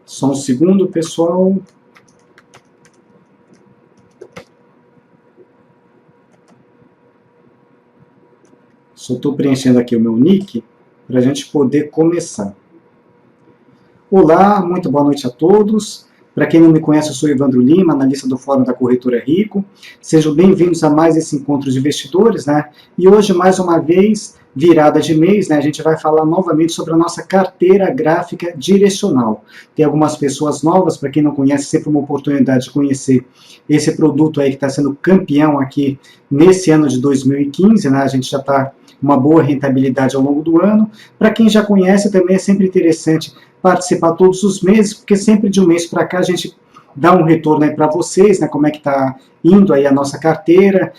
Só um segundo, pessoal. Só estou preenchendo aqui o meu nick para a gente poder começar. Olá, muito boa noite a todos. Para quem não me conhece, eu sou Evandro Lima, analista do Fórum da Corretora Rico. Sejam bem-vindos a mais esse encontro de investidores, né? E hoje, mais uma vez, virada de mês, né? A gente vai falar novamente sobre a nossa carteira gráfica direcional. Tem algumas pessoas novas, para quem não conhece, sempre uma oportunidade de conhecer esse produto aí que está sendo campeão aqui nesse ano de 2015, né? A gente já está uma boa rentabilidade ao longo do ano. Para quem já conhece, também é sempre interessante participar todos os meses, porque sempre de um mês para cá a gente dá um retorno aí para vocês, né, como é que está indo aí a nossa carteira,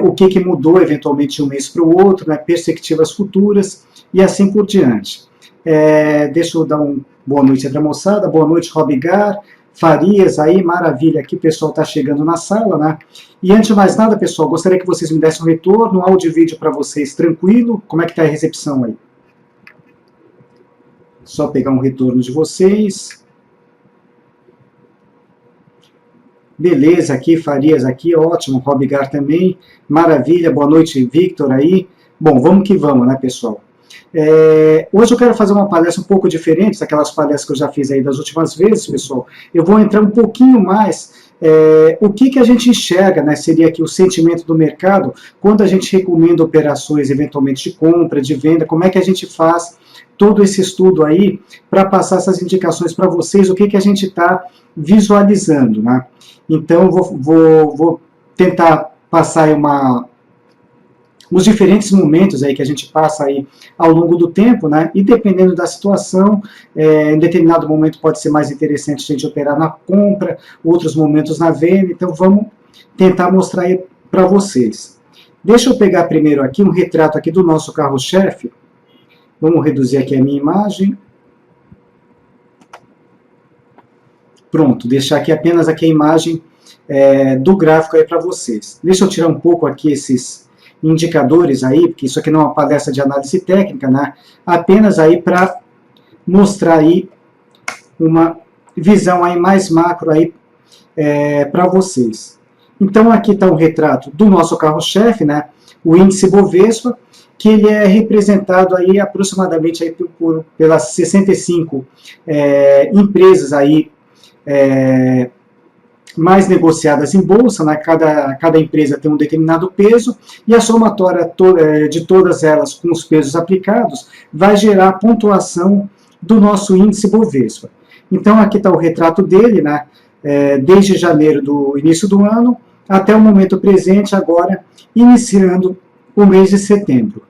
o que mudou eventualmente de um mês para o outro, né, perspectivas futuras e assim por diante. Deixa eu dar uma boa noite à moçada, boa noite Robigar, Farias aí, maravilha, aqui o pessoal está chegando na sala, né? E antes de mais nada, pessoal, gostaria que vocês me dessem um retorno, áudio e vídeo para vocês, tranquilo? Como é que está a recepção aí? Só pegar um retorno de vocês. Beleza, aqui, Farias aqui, ótimo, Robigar também, maravilha, boa noite, Victor aí. Bom, vamos que vamos, né, pessoal? Hoje eu quero fazer uma palestra um pouco diferente daquelas palestras que eu já fiz aí das últimas vezes, pessoal. Eu vou entrar um pouquinho mais, o que a gente enxerga, né, seria aqui o sentimento do mercado, quando a gente recomenda operações eventualmente de compra, de venda, como é que a gente faz todo esse estudo aí para passar essas indicações para vocês, o que a gente está visualizando, né? Então, vou tentar passar aí os diferentes momentos aí que a gente passa aí ao longo do tempo, né? E dependendo da situação, em determinado momento pode ser mais interessante a gente operar na compra, outros momentos na venda, então vamos tentar mostrar aí para vocês. Deixa eu pegar primeiro aqui um retrato aqui do nosso carro-chefe. Vamos reduzir aqui a minha imagem. Pronto, deixar aqui apenas aqui a imagem do gráfico aí para vocês. Deixa eu tirar um pouco aqui esses indicadores aí, porque isso aqui não é uma palestra de análise técnica, né? Apenas aí para mostrar aí uma visão aí mais macro aí para vocês. Então aqui está um retrato do nosso carro-chefe, né? O índice Bovespa, que ele é representado aí aproximadamente aí pelas 65 empresas aí mais negociadas em bolsa, né? Cada empresa tem um determinado peso, e a somatória de todas elas com os pesos aplicados vai gerar a pontuação do nosso índice Bovespa. Então aqui está o retrato dele, né? Desde janeiro do início do ano até o momento presente, agora iniciando o mês de setembro.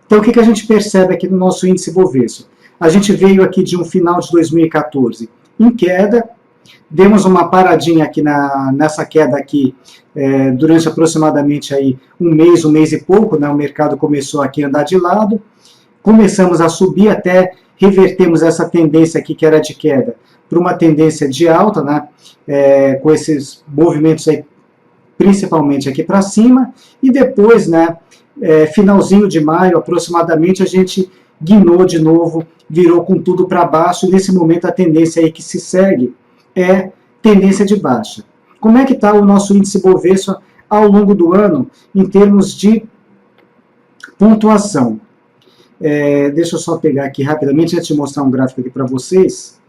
Então o que a gente percebe aqui no nosso índice Bovespa? A gente veio aqui de um final de 2014 em queda, demos uma paradinha aqui nessa queda aqui durante aproximadamente aí um mês e pouco, né? O mercado começou aqui a andar de lado, começamos a subir até revertemos essa tendência aqui que era de queda para uma tendência de alta, né? Com esses movimentos aí principalmente aqui para cima, e depois, né, finalzinho de maio aproximadamente, a gente guinou de novo, virou com tudo para baixo, e nesse momento a tendência aí que se segue é tendência de baixa. Como é que está o nosso índice Bovespa ao longo do ano em termos de pontuação? Deixa eu só pegar aqui rapidamente, antes de mostrar um gráfico aqui para vocês.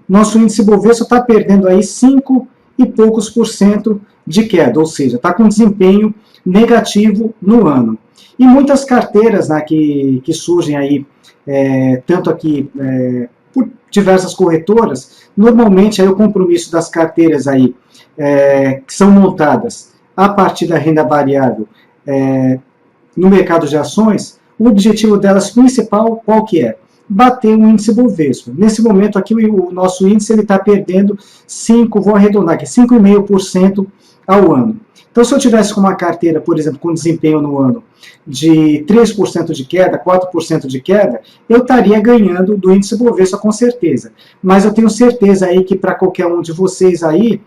Nosso índice Bovespa está perdendo aí 5 e poucos % de queda, ou seja, está com desempenho negativo no ano. E muitas carteiras, né, que surgem aí, tanto aqui por diversas corretoras, normalmente aí o compromisso das carteiras aí, que são montadas a partir da renda variável no mercado de ações, o objetivo delas principal qual que é? Bater o índice Bovespa. Nesse momento aqui o nosso índice está perdendo 5, vou arredondar aqui, 5,5% ao ano. Então, se eu tivesse com uma carteira, por exemplo, com desempenho no ano de 3% de queda, 4% de queda, eu estaria ganhando do índice Bovespa com certeza. Mas eu tenho certeza aí que para qualquer um de vocês aí,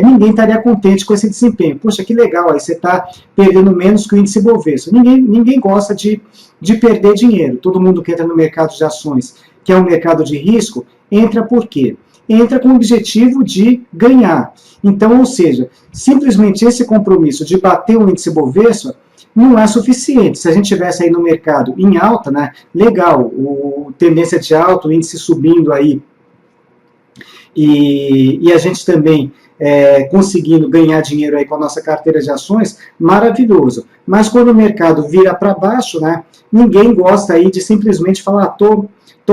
ninguém estaria contente com esse desempenho. Poxa, que legal, aí você está perdendo menos que o índice Bovespa. Ninguém gosta de perder dinheiro. Todo mundo que entra no mercado de ações, que é um mercado de risco, entra por quê? Entra com o objetivo de ganhar. Então, ou seja, simplesmente esse compromisso de bater o índice Bovespa não é suficiente. Se a gente tivesse aí no mercado em alta, né, legal, tendência de alta, o índice subindo aí, e a gente também conseguindo ganhar dinheiro aí com a nossa carteira de ações, maravilhoso. Mas quando o mercado vira para baixo, né, ninguém gosta aí de simplesmente falar, estou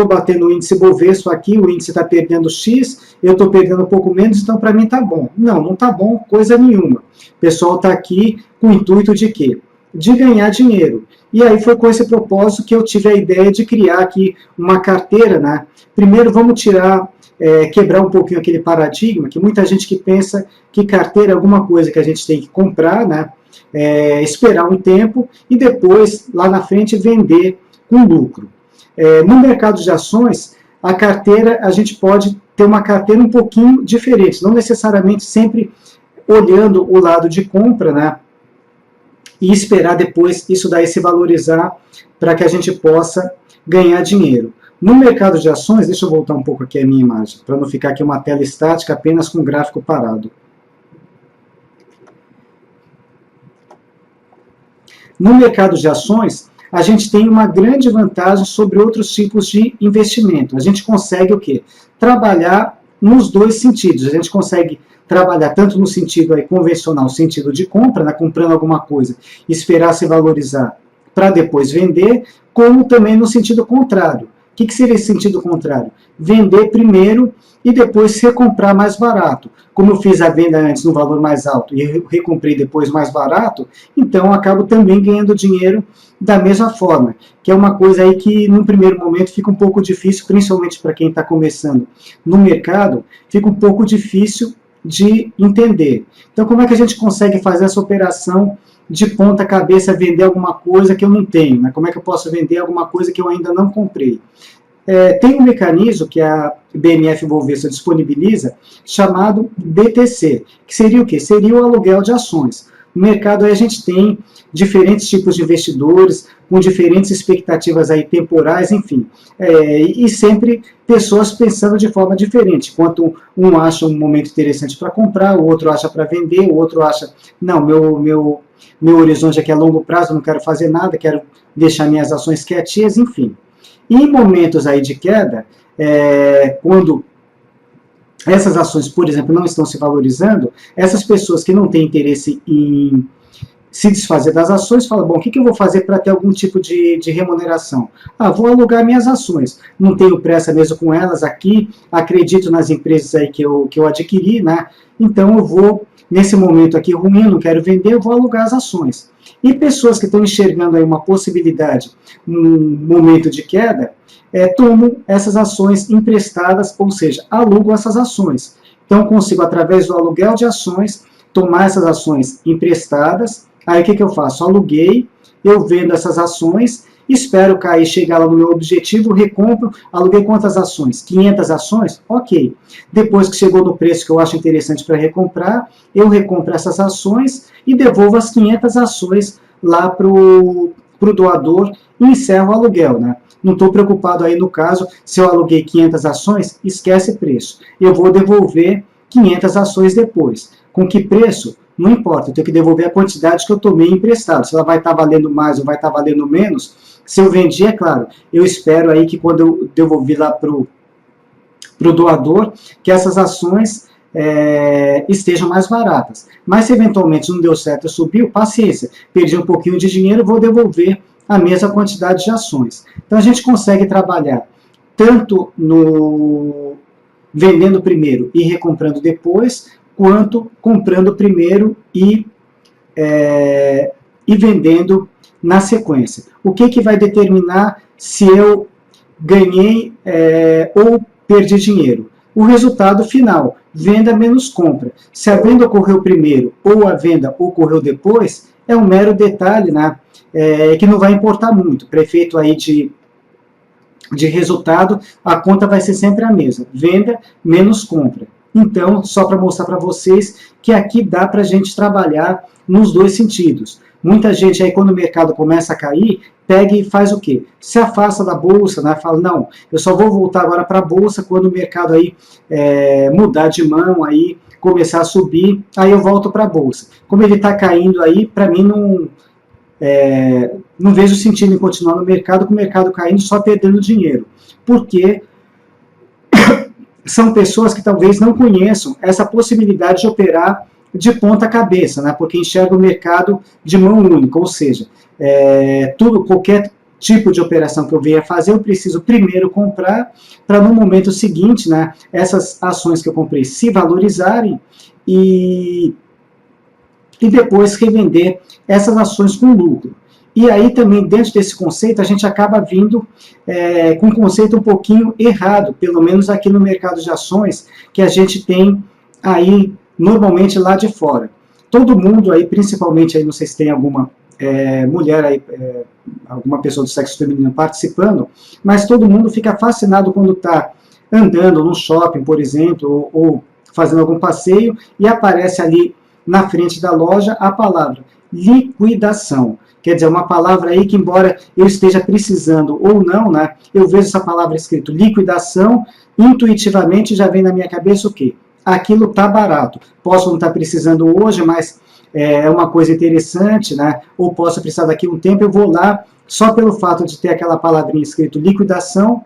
batendo o índice Bovespa aqui, o índice está perdendo X, eu estou perdendo um pouco menos, então para mim está bom. Não está bom coisa nenhuma. O pessoal está aqui com o intuito de quê? De ganhar dinheiro. E aí foi com esse propósito que eu tive a ideia de criar aqui uma carteira, né? Primeiro vamos quebrar um pouquinho aquele paradigma, que muita gente que pensa que carteira é alguma coisa que a gente tem que comprar, né? Esperar um tempo e depois, lá na frente, vender com lucro. No mercado de ações, a carteira, a gente pode ter uma carteira um pouquinho diferente, não necessariamente sempre olhando o lado de compra, né? E esperar depois isso daí se valorizar para que a gente possa ganhar dinheiro. No mercado de ações, deixa eu voltar um pouco aqui a minha imagem, para não ficar aqui uma tela estática apenas com o gráfico parado. No mercado de ações, a gente tem uma grande vantagem sobre outros tipos de investimento. A gente consegue o quê? Trabalhar nos dois sentidos. A gente consegue trabalhar tanto no sentido aí convencional, sentido de compra, né, comprando alguma coisa, esperar se valorizar para depois vender, como também no sentido contrário. O que seria esse sentido contrário? Vender primeiro e depois recomprar mais barato. Como eu fiz a venda antes no valor mais alto e recomprei depois mais barato, então eu acabo também ganhando dinheiro da mesma forma, que é uma coisa aí que num primeiro momento fica um pouco difícil, principalmente para quem está começando no mercado, fica um pouco difícil de entender. Então, como é que a gente consegue fazer essa operação de ponta cabeça, vender alguma coisa que eu não tenho? Né? Como é que eu posso vender alguma coisa que eu ainda não comprei? Tem um mecanismo que a BMF Bovespa disponibiliza, chamado BTC, que seria o quê? Seria o aluguel de ações. No mercado aí a gente tem diferentes tipos de investidores, com diferentes expectativas aí temporais, enfim, e sempre pessoas pensando de forma diferente. Enquanto um acha um momento interessante para comprar, o outro acha para vender, o outro acha, não, meu horizonte aqui é a longo prazo, não quero fazer nada, quero deixar minhas ações quietinhas, enfim. E em momentos aí de queda, quando essas ações, por exemplo, não estão se valorizando, essas pessoas que não têm interesse em se desfazer das ações, falam, bom, o que eu vou fazer para ter algum tipo de remuneração? Vou alugar minhas ações, não tenho pressa mesmo com elas aqui, acredito nas empresas aí que eu adquiri, né? Então eu vou, nesse momento aqui ruim, eu não quero vender, eu vou alugar as ações. E pessoas que estão enxergando aí uma possibilidade, um momento de queda, tomam essas ações emprestadas, ou seja, alugam essas ações. Então, eu consigo, através do aluguel de ações, tomar essas ações emprestadas. Aí, o que eu faço? Aluguei, eu vendo essas ações, espero cair, chegar lá no meu objetivo, recompro, aluguei quantas ações? 500 ações? Ok. Depois que chegou no preço que eu acho interessante para recomprar, eu recompro essas ações e devolvo as 500 ações lá para o doador e encerro o aluguel, né? Não estou preocupado aí no caso, se eu aluguei 500 ações, esquece preço. Eu vou devolver 500 ações depois. Com que preço? Não importa, eu tenho que devolver a quantidade que eu tomei emprestado. Se ela vai estar valendo mais ou vai estar valendo menos, se eu vendi, é claro, eu espero aí que quando eu devolvi lá para o doador, que essas ações estejam mais baratas. Mas se eventualmente não deu certo, subiu, paciência, perdi um pouquinho de dinheiro, vou devolver a mesma quantidade de ações. Então a gente consegue trabalhar tanto no vendendo primeiro e recomprando depois, quanto comprando primeiro e vendendo na sequência. O que vai determinar se eu ganhei ou perdi dinheiro? o resultado final, venda menos compra. Se a venda ocorreu primeiro ou a venda ocorreu depois, é um mero detalhe, né, que não vai importar muito. Para efeito aí de resultado, a conta vai ser sempre a mesma, venda menos compra. Então, só para mostrar para vocês que aqui dá para a gente trabalhar nos dois sentidos. Muita gente aí, quando o mercado começa a cair, pega e faz o quê? Se afasta da bolsa, né? Fala, não, eu só vou voltar agora para a bolsa quando o mercado aí mudar de mão, aí começar a subir, aí eu volto para a bolsa. Como ele está caindo aí, para mim não vejo sentido em continuar no mercado, com o mercado caindo, só perdendo dinheiro. Porque são pessoas que talvez não conheçam essa possibilidade de operar de ponta cabeça, né? Porque enxerga o mercado de mão única, ou seja, qualquer tipo de operação que eu venha fazer, eu preciso primeiro comprar, para no momento seguinte, né, essas ações que eu comprei se valorizarem e depois revender essas ações com lucro. E aí também, dentro desse conceito, a gente acaba vindo com um conceito um pouquinho errado, pelo menos aqui no mercado de ações, que a gente tem aí, normalmente, lá de fora. Todo mundo aí, principalmente, aí, não sei se tem alguma mulher aí, alguma pessoa do sexo feminino participando, mas todo mundo fica fascinado quando está andando no shopping, por exemplo, ou fazendo algum passeio, e aparece ali na frente da loja a palavra liquidação. Quer dizer, uma palavra aí que, embora eu esteja precisando ou não, né, eu vejo essa palavra escrito liquidação, intuitivamente já vem na minha cabeça o quê? Aquilo está barato. Posso não estar precisando hoje, mas é uma coisa interessante, né? Ou posso precisar daqui a um tempo, eu vou lá, só pelo fato de ter aquela palavrinha escrito liquidação,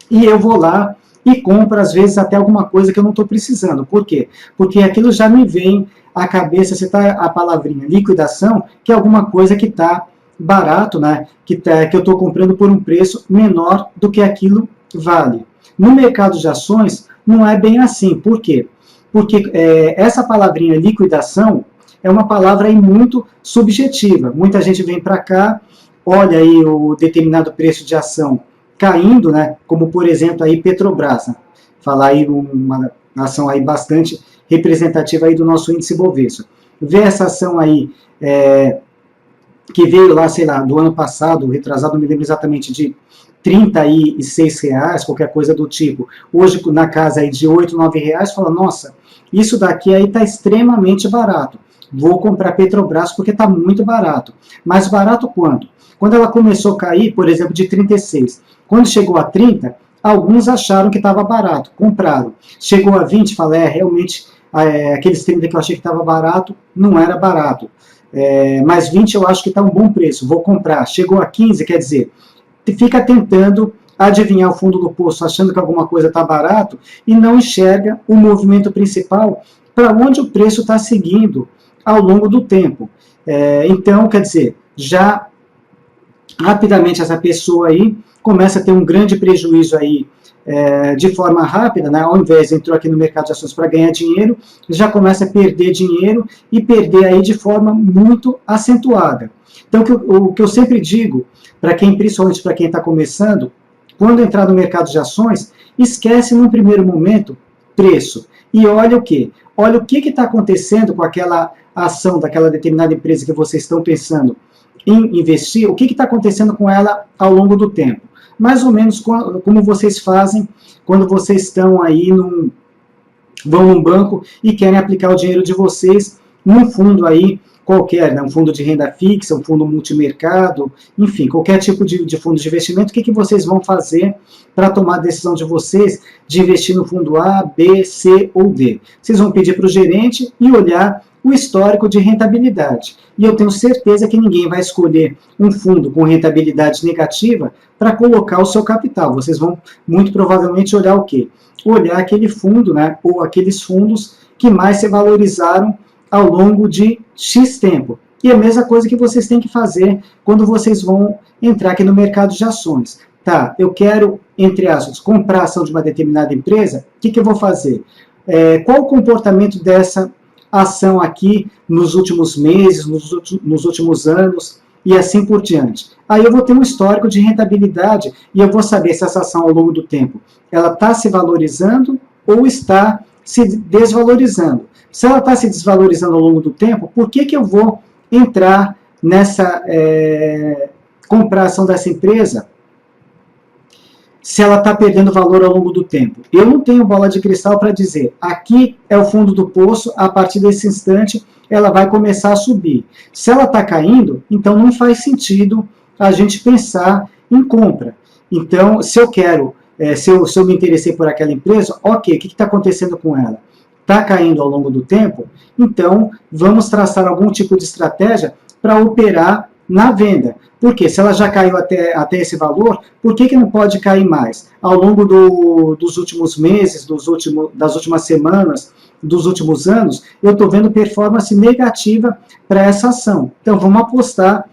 e eu vou lá e compro, às vezes, até alguma coisa que eu não estou precisando. Por quê? Porque aquilo já me vem à cabeça, se está a palavrinha liquidação, que é alguma coisa que está barato, né? Que eu estou comprando por um preço menor do que aquilo vale. No mercado de ações, não é bem assim. Por quê? Porque essa palavrinha liquidação é uma palavra aí muito subjetiva. Muita gente vem para cá, olha aí o determinado preço de ação caindo, né? Como por exemplo aí Petrobras, né? Falar aí uma ação aí bastante representativa aí do nosso índice Bovespa. Vê essa ação aí que veio lá, sei lá, do ano passado, retrasado, não me lembro exatamente, de R$36, qualquer coisa do tipo. Hoje, na casa aí de R$8, R$9, fala, nossa, isso daqui aí está extremamente barato. Vou comprar Petrobras porque está muito barato. Mas barato quanto? Quando ela começou a cair, por exemplo, de 36, quando chegou a 30, alguns acharam que estava barato, compraram. Chegou a 20, falei, realmente, aqueles 30 que eu achei que estava barato, não era barato. Mas 20 eu acho que está um bom preço, vou comprar. Chegou a 15, quer dizer, fica tentando adivinhar o fundo do poço, achando que alguma coisa está barato, e não enxerga o movimento principal para onde o preço está seguindo ao longo do tempo. Então, quer dizer, já rapidamente essa pessoa aí começa a ter um grande prejuízo aí de forma rápida, né? Ao invés de entrou aqui no mercado de ações para ganhar dinheiro, já começa a perder dinheiro e perder aí de forma muito acentuada. Então, o que eu sempre digo, principalmente para quem está começando, quando entrar no mercado de ações, esquece num primeiro momento preço. E olha o quê? Olha o que está acontecendo com aquela ação daquela determinada empresa que vocês estão pensando em investir, o que está acontecendo com ela ao longo do tempo. Mais ou menos como vocês fazem quando vocês estão aí vão num banco e querem aplicar o dinheiro de vocês num fundo aí qualquer, né? Um fundo de renda fixa, um fundo multimercado, enfim, qualquer tipo de fundo de investimento. O que vocês vão fazer para tomar a decisão de vocês de investir no fundo A, B, C ou D? Vocês vão pedir para o gerente e olhar o histórico de rentabilidade. E eu tenho certeza que ninguém vai escolher um fundo com rentabilidade negativa para colocar o seu capital. Vocês vão, muito provavelmente, olhar o quê? Olhar aquele fundo, né, ou aqueles fundos que mais se valorizaram ao longo de X tempo. E a mesma coisa que vocês têm que fazer quando vocês vão entrar aqui no mercado de ações. Tá, eu quero, entre aspas, comprar a ação de uma determinada empresa, o que eu vou fazer? Qual o comportamento dessa ação aqui nos últimos meses, nos últimos anos e assim por diante. Aí eu vou ter um histórico de rentabilidade e eu vou saber se essa ação ao longo do tempo ela está se valorizando ou está se desvalorizando. Se ela está se desvalorizando ao longo do tempo, por que eu vou entrar nessa comprar ação dessa empresa se ela está perdendo valor ao longo do tempo? Eu não tenho bola de cristal para dizer, aqui é o fundo do poço, a partir desse instante ela vai começar a subir. Se ela está caindo, então não faz sentido a gente pensar em compra. Então, se eu quero, se eu me interessei por aquela empresa, ok, o que está acontecendo com ela? Está caindo ao longo do tempo? Então, vamos traçar algum tipo de estratégia para operar na venda. Porque se ela já caiu até esse valor, por que não pode cair mais? Ao longo dos últimos meses, das últimas semanas, dos últimos anos, eu estou vendo performance negativa para essa ação. Então, vamos apostar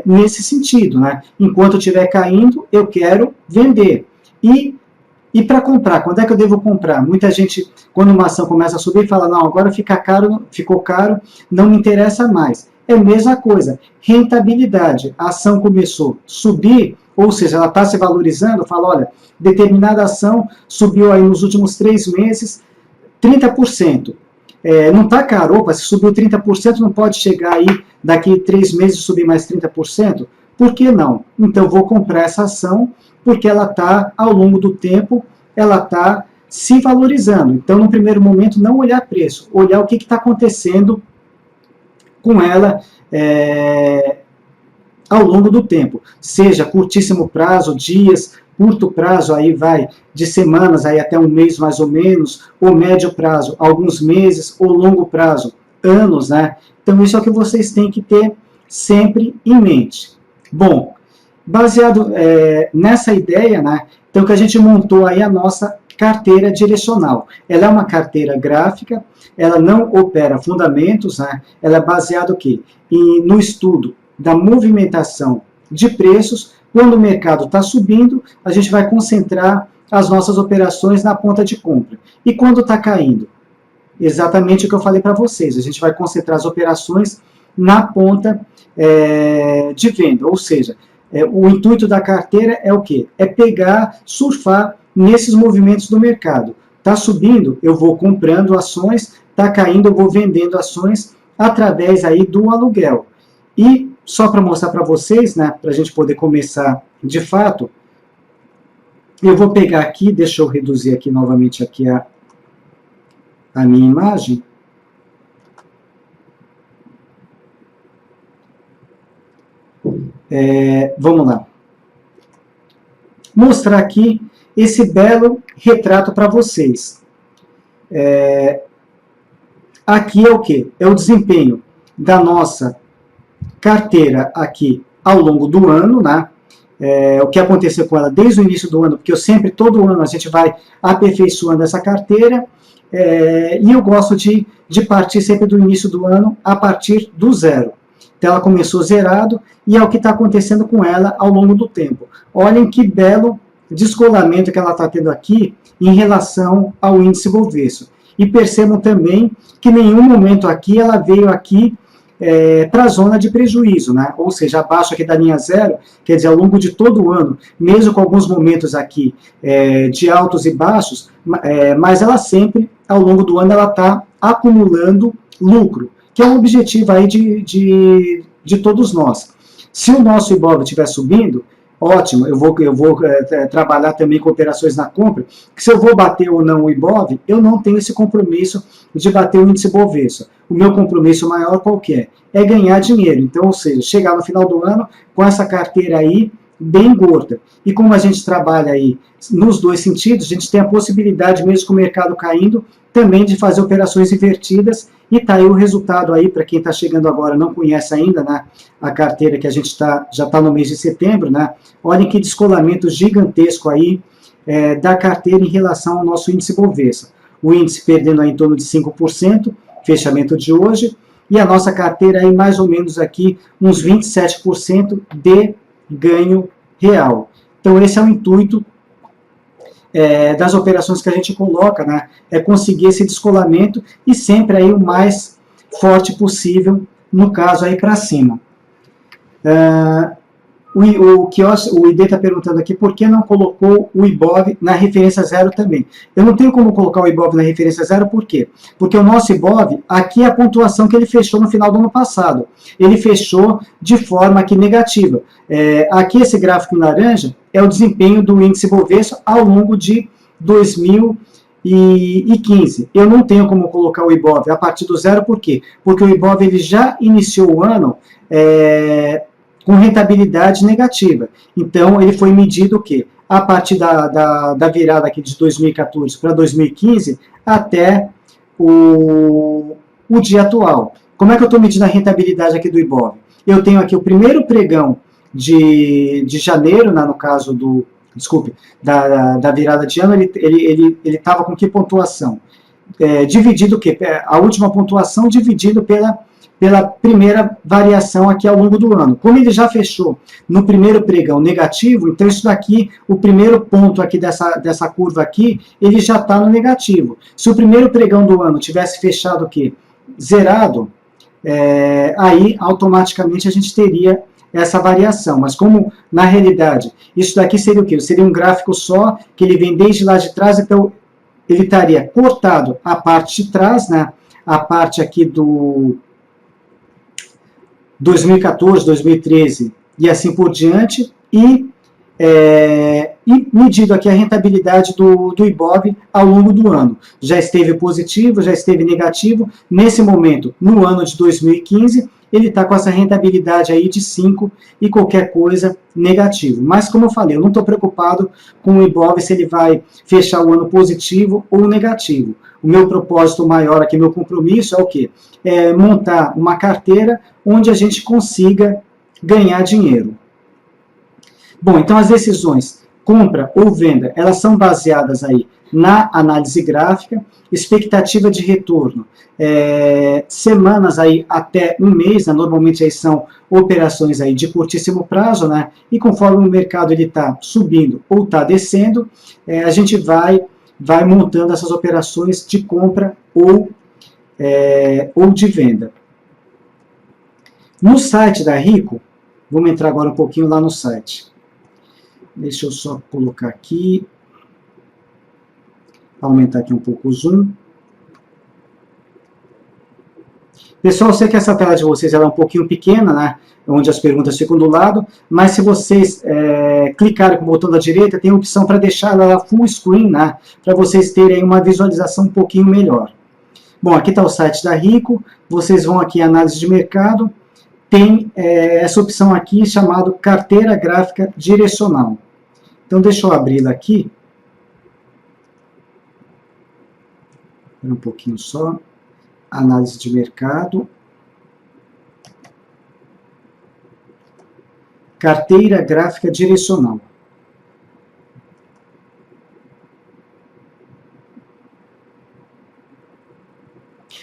nesse sentido, né? Enquanto estiver caindo, eu quero vender. E para comprar, quando é que eu devo comprar? Muita gente, quando uma ação começa a subir, fala, não, agora ficou caro, não me interessa mais. É a mesma coisa, rentabilidade. A ação começou a subir, ou seja, ela está se valorizando, fala, olha, determinada ação subiu aí nos últimos 3 meses 30%. Não está caro, opa, se subiu 30%, não pode chegar aí daqui 3 meses subir mais 30%? Por que não? Então, vou comprar essa ação, porque ela está, ao longo do tempo, ela está se valorizando. Então, no primeiro momento, não olhar preço, olhar o que está acontecendo com ela ao longo do tempo, seja curtíssimo prazo, dias, curto prazo, aí vai de semanas aí até um mês mais ou menos, ou médio prazo, alguns meses, ou longo prazo, anos, né? Então isso é o que vocês têm que ter sempre em mente. Bom, baseado nessa ideia, né, então que a gente montou aí a nossa carteira direcional. Ela é uma carteira gráfica, ela não opera fundamentos, né? Ela é baseada o quê? No estudo da movimentação de preços. Quando o mercado está subindo, a gente vai concentrar as nossas operações na ponta de compra. E quando está caindo? Exatamente o que eu falei para vocês, a gente vai concentrar as operações na ponta de venda, ou seja, o intuito da carteira é o quê? É pegar, surfar nesses movimentos do mercado. Está subindo, eu vou comprando ações, está caindo, eu vou vendendo ações através aí do aluguel. E só para mostrar para vocês, né, para a gente poder começar de fato, eu vou pegar aqui, deixa eu reduzir aqui novamente aqui a minha imagem. Vamos lá. Mostrar aqui esse belo retrato para vocês. Aqui é o que? É o desempenho da nossa carteira aqui ao longo do ano, né? O que aconteceu com ela desde o início do ano, porque todo ano a gente vai aperfeiçoando essa carteira, e eu gosto de partir sempre do início do ano a partir do zero. Então ela começou zerado e é o que está acontecendo com ela ao longo do tempo. Olhem que belo descolamento que ela está tendo aqui em relação ao índice Bovespa. E percebam também que em nenhum momento aqui ela veio aqui para a zona de prejuízo, né? Ou seja, abaixo aqui da linha zero, quer dizer, ao longo de todo o ano, mesmo com alguns momentos aqui de altos e baixos, mas ela sempre, ao longo do ano, ela está acumulando lucro, que é um objetivo aí de todos nós. Se o nosso Ibov estiver subindo, ótimo, eu vou trabalhar também com operações na compra, que se eu vou bater ou não o Ibov, eu não tenho esse compromisso de bater o índice Bovespa. O meu compromisso maior qual que é? É ganhar dinheiro. Então, ou seja, chegar no final do ano com essa carteira aí bem gorda. E como a gente trabalha aí nos dois sentidos, a gente tem a possibilidade, mesmo com o mercado caindo, também de fazer operações invertidas, e tá aí o resultado aí, para quem está chegando agora, não conhece ainda, né, a carteira que a gente já está no mês de setembro, né, olhem que descolamento gigantesco aí da carteira em relação ao nosso índice Bovespa. O índice perdendo aí em torno de 5%, fechamento de hoje, e a nossa carteira aí mais ou menos aqui uns 27% de ganho real. Então esse é o intuito das operações que a gente coloca, né? É conseguir esse descolamento e sempre aí o mais forte possível, no caso aí para cima. O ID está perguntando aqui por que não colocou o IBOV na referência zero também. Eu não tenho como colocar o IBOV na referência zero, por quê? Porque o nosso IBOV, aqui é a pontuação que ele fechou no final do ano passado. Ele fechou de forma aqui negativa. Aqui esse gráfico em laranja é o desempenho do índice Bovespa ao longo de 2015. Eu não tenho como colocar o IBOV a partir do zero, por quê? Porque o IBOV ele já iniciou o ano com rentabilidade negativa. Então, ele foi medido o quê? A partir da virada aqui de 2014 para 2015 até o dia atual. Como é que eu estou medindo a rentabilidade aqui do IBOV? Eu tenho aqui o primeiro pregão de janeiro, no caso do... Desculpe, da virada de ano, ele estava com que pontuação? Dividido o quê? A última pontuação dividido pela primeira variação aqui ao longo do ano. Como ele já fechou no primeiro pregão negativo, então isso daqui, o primeiro ponto aqui dessa curva aqui, ele já está no negativo. Se o primeiro pregão do ano tivesse fechado o quê? Zerado, aí automaticamente a gente teria essa variação. Mas como, na realidade, isso daqui seria o quê? Seria um gráfico só, que ele vem desde lá de trás, então ele estaria cortado a parte de trás, né? A parte aqui do 2014, 2013 e assim por diante, e medido aqui a rentabilidade do IBOV ao longo do ano. Já esteve positivo, já esteve negativo. Nesse momento, no ano de 2015, ele está com essa rentabilidade aí de 5 e qualquer coisa negativo. Mas, como eu falei, eu não estou preocupado com o IBOV se ele vai fechar o ano positivo ou negativo. O meu propósito maior aqui, meu compromisso é o quê? É montar uma carteira onde a gente consiga ganhar dinheiro. Bom, então as decisões compra ou venda, elas são baseadas aí na análise gráfica, expectativa de retorno, semanas aí até um mês, né? Normalmente aí são operações aí de curtíssimo prazo, né? E conforme o mercado está subindo ou está descendo, a gente vai montando essas operações de compra ou de venda. No site da Rico, vamos entrar agora um pouquinho lá no site. Deixa eu só colocar aqui, aumentar aqui um pouco o zoom. Pessoal, eu sei que essa tela de vocês ela é um pouquinho pequena, né? Onde as perguntas ficam do lado, mas se vocês clicarem com o botão da direita, tem a opção para deixar ela full screen, né? Para vocês terem uma visualização um pouquinho melhor. Bom, aqui está o site da Rico, vocês vão aqui em análise de mercado, tem essa opção aqui chamada carteira gráfica direcional. Então, deixa eu abri-la aqui. Um pouquinho só. Análise de mercado. Carteira gráfica direcional.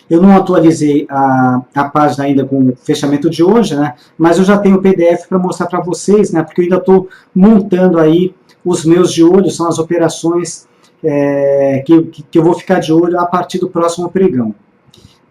Eu não atualizei a página ainda com o fechamento de hoje, né? Mas eu já tenho o PDF para mostrar para vocês, né? Porque eu ainda estou montando aí os meus de olho, são as operações que eu vou ficar de olho a partir do próximo pregão.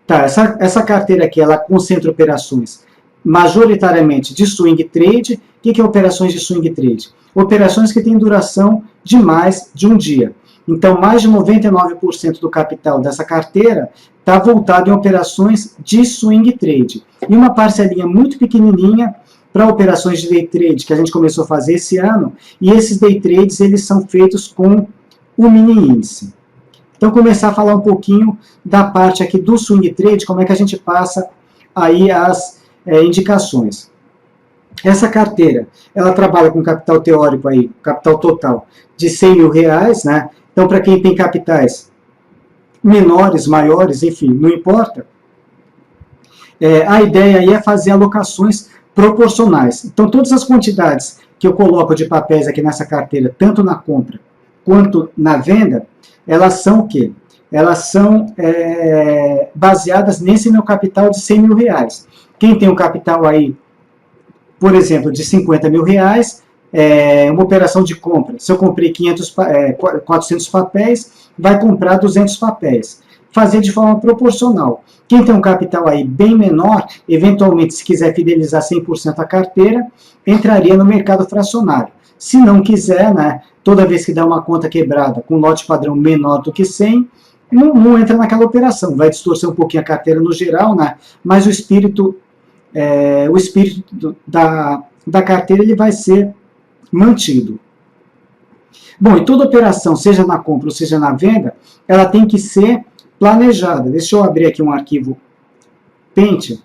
Tá, essa carteira aqui, ela concentra operações majoritariamente de swing trade. O que é operações de swing trade? Operações que têm duração de mais de um dia. Então, mais de 99% do capital dessa carteira está voltado em operações de swing trade. E uma parcelinha muito pequenininha para operações de day trade, que a gente começou a fazer esse ano. E esses day trades, eles são feitos com o mini índice. Então, começar a falar um pouquinho da parte aqui do swing trade, como é que a gente passa aí as indicações. Essa carteira, ela trabalha com capital teórico aí, capital total de R$100 mil, né? Então, para quem tem capitais menores, maiores, enfim, não importa, a ideia aí é fazer alocações proporcionais. Então, todas as quantidades que eu coloco de papéis aqui nessa carteira, tanto na compra quanto na venda, elas são o quê? Elas são baseadas nesse meu capital de R$100 mil. Quem tem um capital aí, por exemplo, de R$50 mil, uma operação de compra. Se eu comprei 400 papéis, vai comprar 200 papéis. Fazer de forma proporcional. Quem tem um capital aí bem menor, eventualmente, se quiser fidelizar 100% a carteira, entraria no mercado fracionário. Se não quiser, né, toda vez que dá uma conta quebrada com lote padrão menor do que 100, não entra naquela operação. Vai distorcer um pouquinho a carteira no geral, né, mas o espírito da carteira ele vai ser mantido. Bom, e toda operação, seja na compra ou seja na venda, ela tem que ser planejada. Deixa eu abrir aqui um arquivo Paint,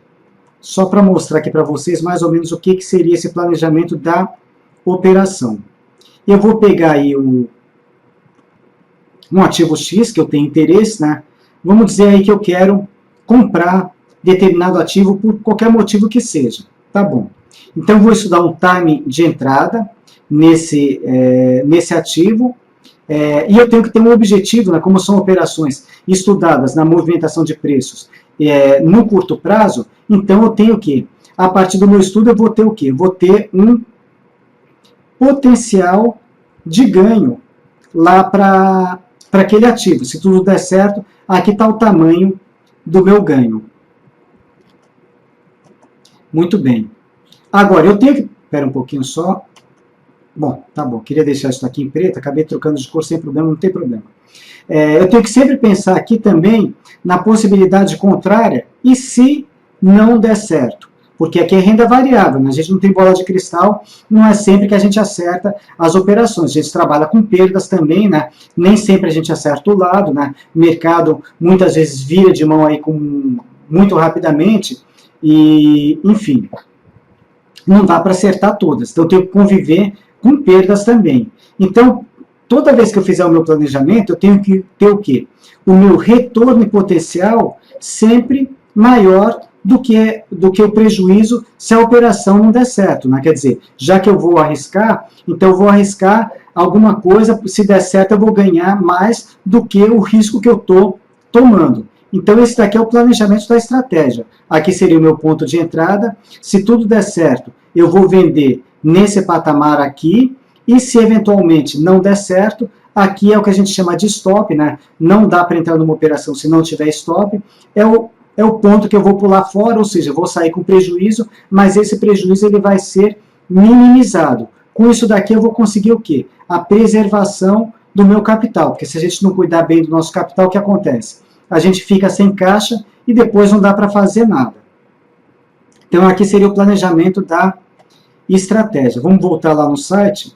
só para mostrar aqui para vocês mais ou menos o que seria esse planejamento da operação. Eu vou pegar aí um ativo X, que eu tenho interesse, né? Vamos dizer aí que eu quero comprar determinado ativo por qualquer motivo que seja. Tá bom. Então, eu vou estudar um time de entrada nesse ativo, e eu tenho que ter um objetivo, né, como são operações estudadas na movimentação de preços no curto prazo, então eu tenho que, a partir do meu estudo, eu vou ter o quê? Eu vou ter um potencial de ganho lá para aquele ativo. Se tudo der certo, aqui está o tamanho do meu ganho. Muito bem. Agora, eu tenho que... Espera um pouquinho só. Bom, tá bom. Queria deixar isso aqui em preto. Acabei trocando de cor sem problema, não tem problema. Eu tenho que sempre pensar aqui também na possibilidade contrária e se não der certo. Porque aqui é renda variável, né? A gente não tem bola de cristal, não é sempre que a gente acerta as operações. A gente trabalha com perdas também, né? Nem sempre a gente acerta o lado, né? O mercado muitas vezes vira de mão aí muito rapidamente e, enfim, não dá para acertar todas. Então eu tenho que conviver com perdas também. Então, toda vez que eu fizer o meu planejamento, eu tenho que ter o quê? O meu retorno potencial sempre maior do que o prejuízo se a operação não der certo, né? Quer dizer, já que eu vou arriscar, então eu vou arriscar alguma coisa, se der certo eu vou ganhar mais do que o risco que eu estou tomando. Então esse daqui é o planejamento da estratégia. Aqui seria o meu ponto de entrada, se tudo der certo, eu vou vender nesse patamar aqui, e se eventualmente não der certo, aqui é o que a gente chama de stop, né? Não dá para entrar numa operação se não tiver stop, é o ponto que eu vou pular fora, ou seja, eu vou sair com prejuízo, mas esse prejuízo ele vai ser minimizado. Com isso daqui eu vou conseguir o quê? A preservação do meu capital, porque se a gente não cuidar bem do nosso capital, o que acontece? A gente fica sem caixa e depois não dá para fazer nada. Então aqui seria o planejamento da estratégia. Vamos voltar lá no site.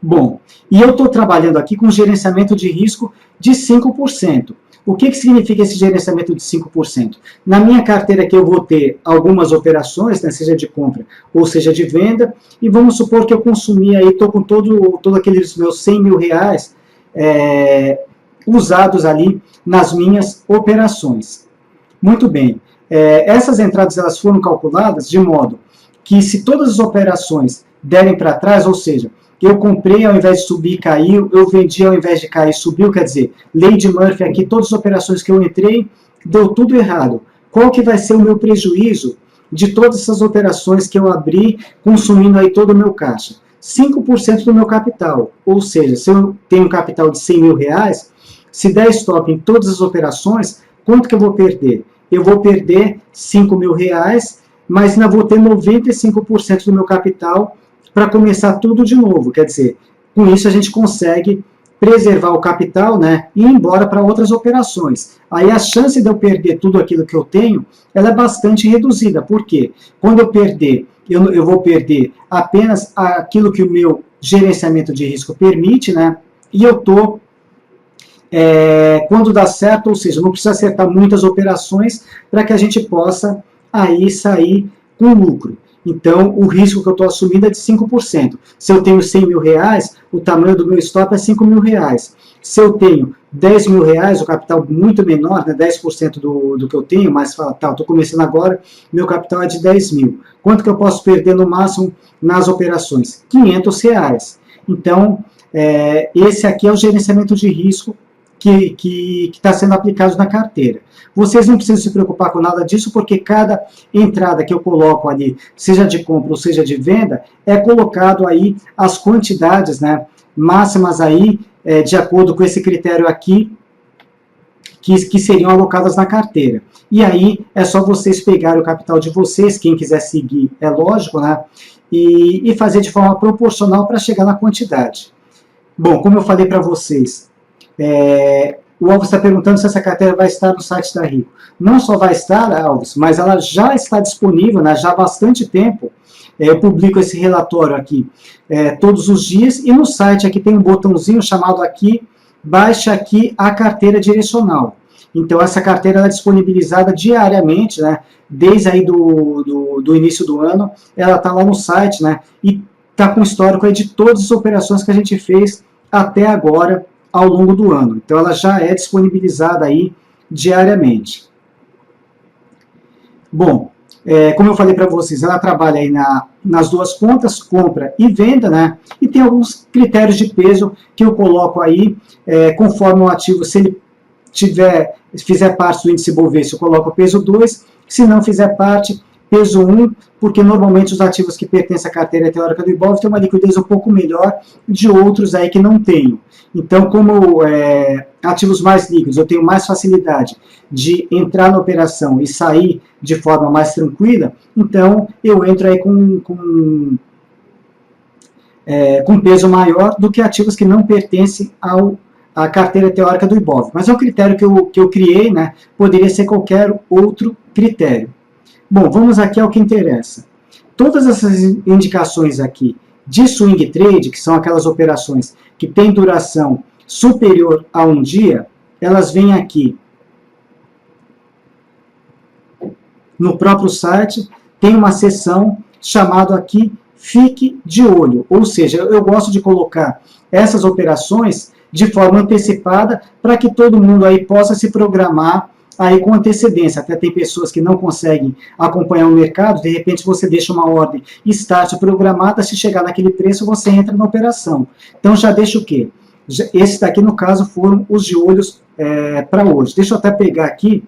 Bom, e eu estou trabalhando aqui com gerenciamento de risco de 5%. O que significa esse gerenciamento de 5%? Na minha carteira aqui eu vou ter algumas operações, né, seja de compra ou seja de venda, e vamos supor que eu consumi aí, estou com todo aqueles meus 100 mil reais usados ali nas minhas operações. Muito bem, essas entradas elas foram calculadas de modo que se todas as operações derem para trás, ou seja, eu comprei ao invés de subir, caiu, eu vendi ao invés de cair, subiu, quer dizer, lei de Murphy aqui, todas as operações que eu entrei, deu tudo errado. Qual que vai ser o meu prejuízo de todas essas operações que eu abri, consumindo aí todo o meu caixa? 5% do meu capital, ou seja, se eu tenho um capital de 100 mil reais, se der stop em todas as operações, quanto que eu vou perder? Eu vou perder 5 mil reais, mas ainda vou ter 95% do meu capital para começar tudo de novo. Quer dizer, com isso a gente consegue preservar o capital, né, e ir embora para outras operações. Aí a chance de eu perder tudo aquilo que eu tenho, ela é bastante reduzida. Por quê? Quando eu perder, eu vou perder apenas aquilo que o meu gerenciamento de risco permite, né, e eu estou, quando dá certo, ou seja, não precisa acertar muitas operações para que a gente possa aí sair com lucro. Então, o risco que eu estou assumindo é de 5%. Se eu tenho 100 mil reais, o tamanho do meu stop é 5 mil reais. Se eu tenho 10 mil reais, o capital muito menor, né, 10% do que eu tenho, mas fala, tá, estou começando agora, meu capital é de 10 mil. Quanto que eu posso perder no máximo nas operações? 500 reais. Então, esse aqui é o gerenciamento de risco que está sendo aplicado na carteira. Vocês não precisam se preocupar com nada disso, porque cada entrada que eu coloco ali, seja de compra ou seja de venda, é colocado aí as quantidades, né, máximas aí, de acordo com esse critério aqui, que seriam alocadas na carteira. E aí é só vocês pegarem o capital de vocês, quem quiser seguir, é lógico, né? E fazer de forma proporcional para chegar na quantidade. Bom, como eu falei para vocês, o Alves está perguntando se essa carteira vai estar no site da Rico. Não só vai estar, Alves, mas ela já está disponível, né, já há bastante tempo. Eu publico esse relatório aqui todos os dias, e no site aqui tem um botãozinho chamado aqui, baixa aqui a carteira direcional. Então essa carteira é disponibilizada diariamente, né, desde aí do início do ano, ela está lá no site, né, e está com histórico aí de todas as operações que a gente fez até agora, ao longo do ano. Então ela já é disponibilizada aí diariamente. Bom, como eu falei para vocês, ela trabalha aí nas duas pontas, compra e venda, né? E tem alguns critérios de peso que eu coloco aí, conforme o ativo, se ele fizer parte do índice Bovespa, eu coloco o peso 2, se não fizer parte, peso 1, porque normalmente os ativos que pertencem à carteira teórica do Ibov têm uma liquidez um pouco melhor de outros aí que não tenho. Então, como ativos mais líquidos, eu tenho mais facilidade de entrar na operação e sair de forma mais tranquila, então eu entro aí com peso maior do que ativos que não pertencem à carteira teórica do Ibov. Mas é um critério que eu criei, né? Poderia ser qualquer outro critério. Bom, vamos aqui ao que interessa. Todas essas indicações aqui de swing trade, que são aquelas operações que têm duração superior a um dia, elas vêm aqui no próprio site, tem uma seção chamada aqui Fique de Olho, ou seja, eu gosto de colocar essas operações de forma antecipada para que todo mundo aí possa se programar aí com antecedência. Até tem pessoas que não conseguem acompanhar o mercado, de repente você deixa uma ordem start programada, se chegar naquele preço você entra na operação. Então já deixa o quê? Esses daqui no caso foram os de olhos para hoje. Deixa eu até pegar aqui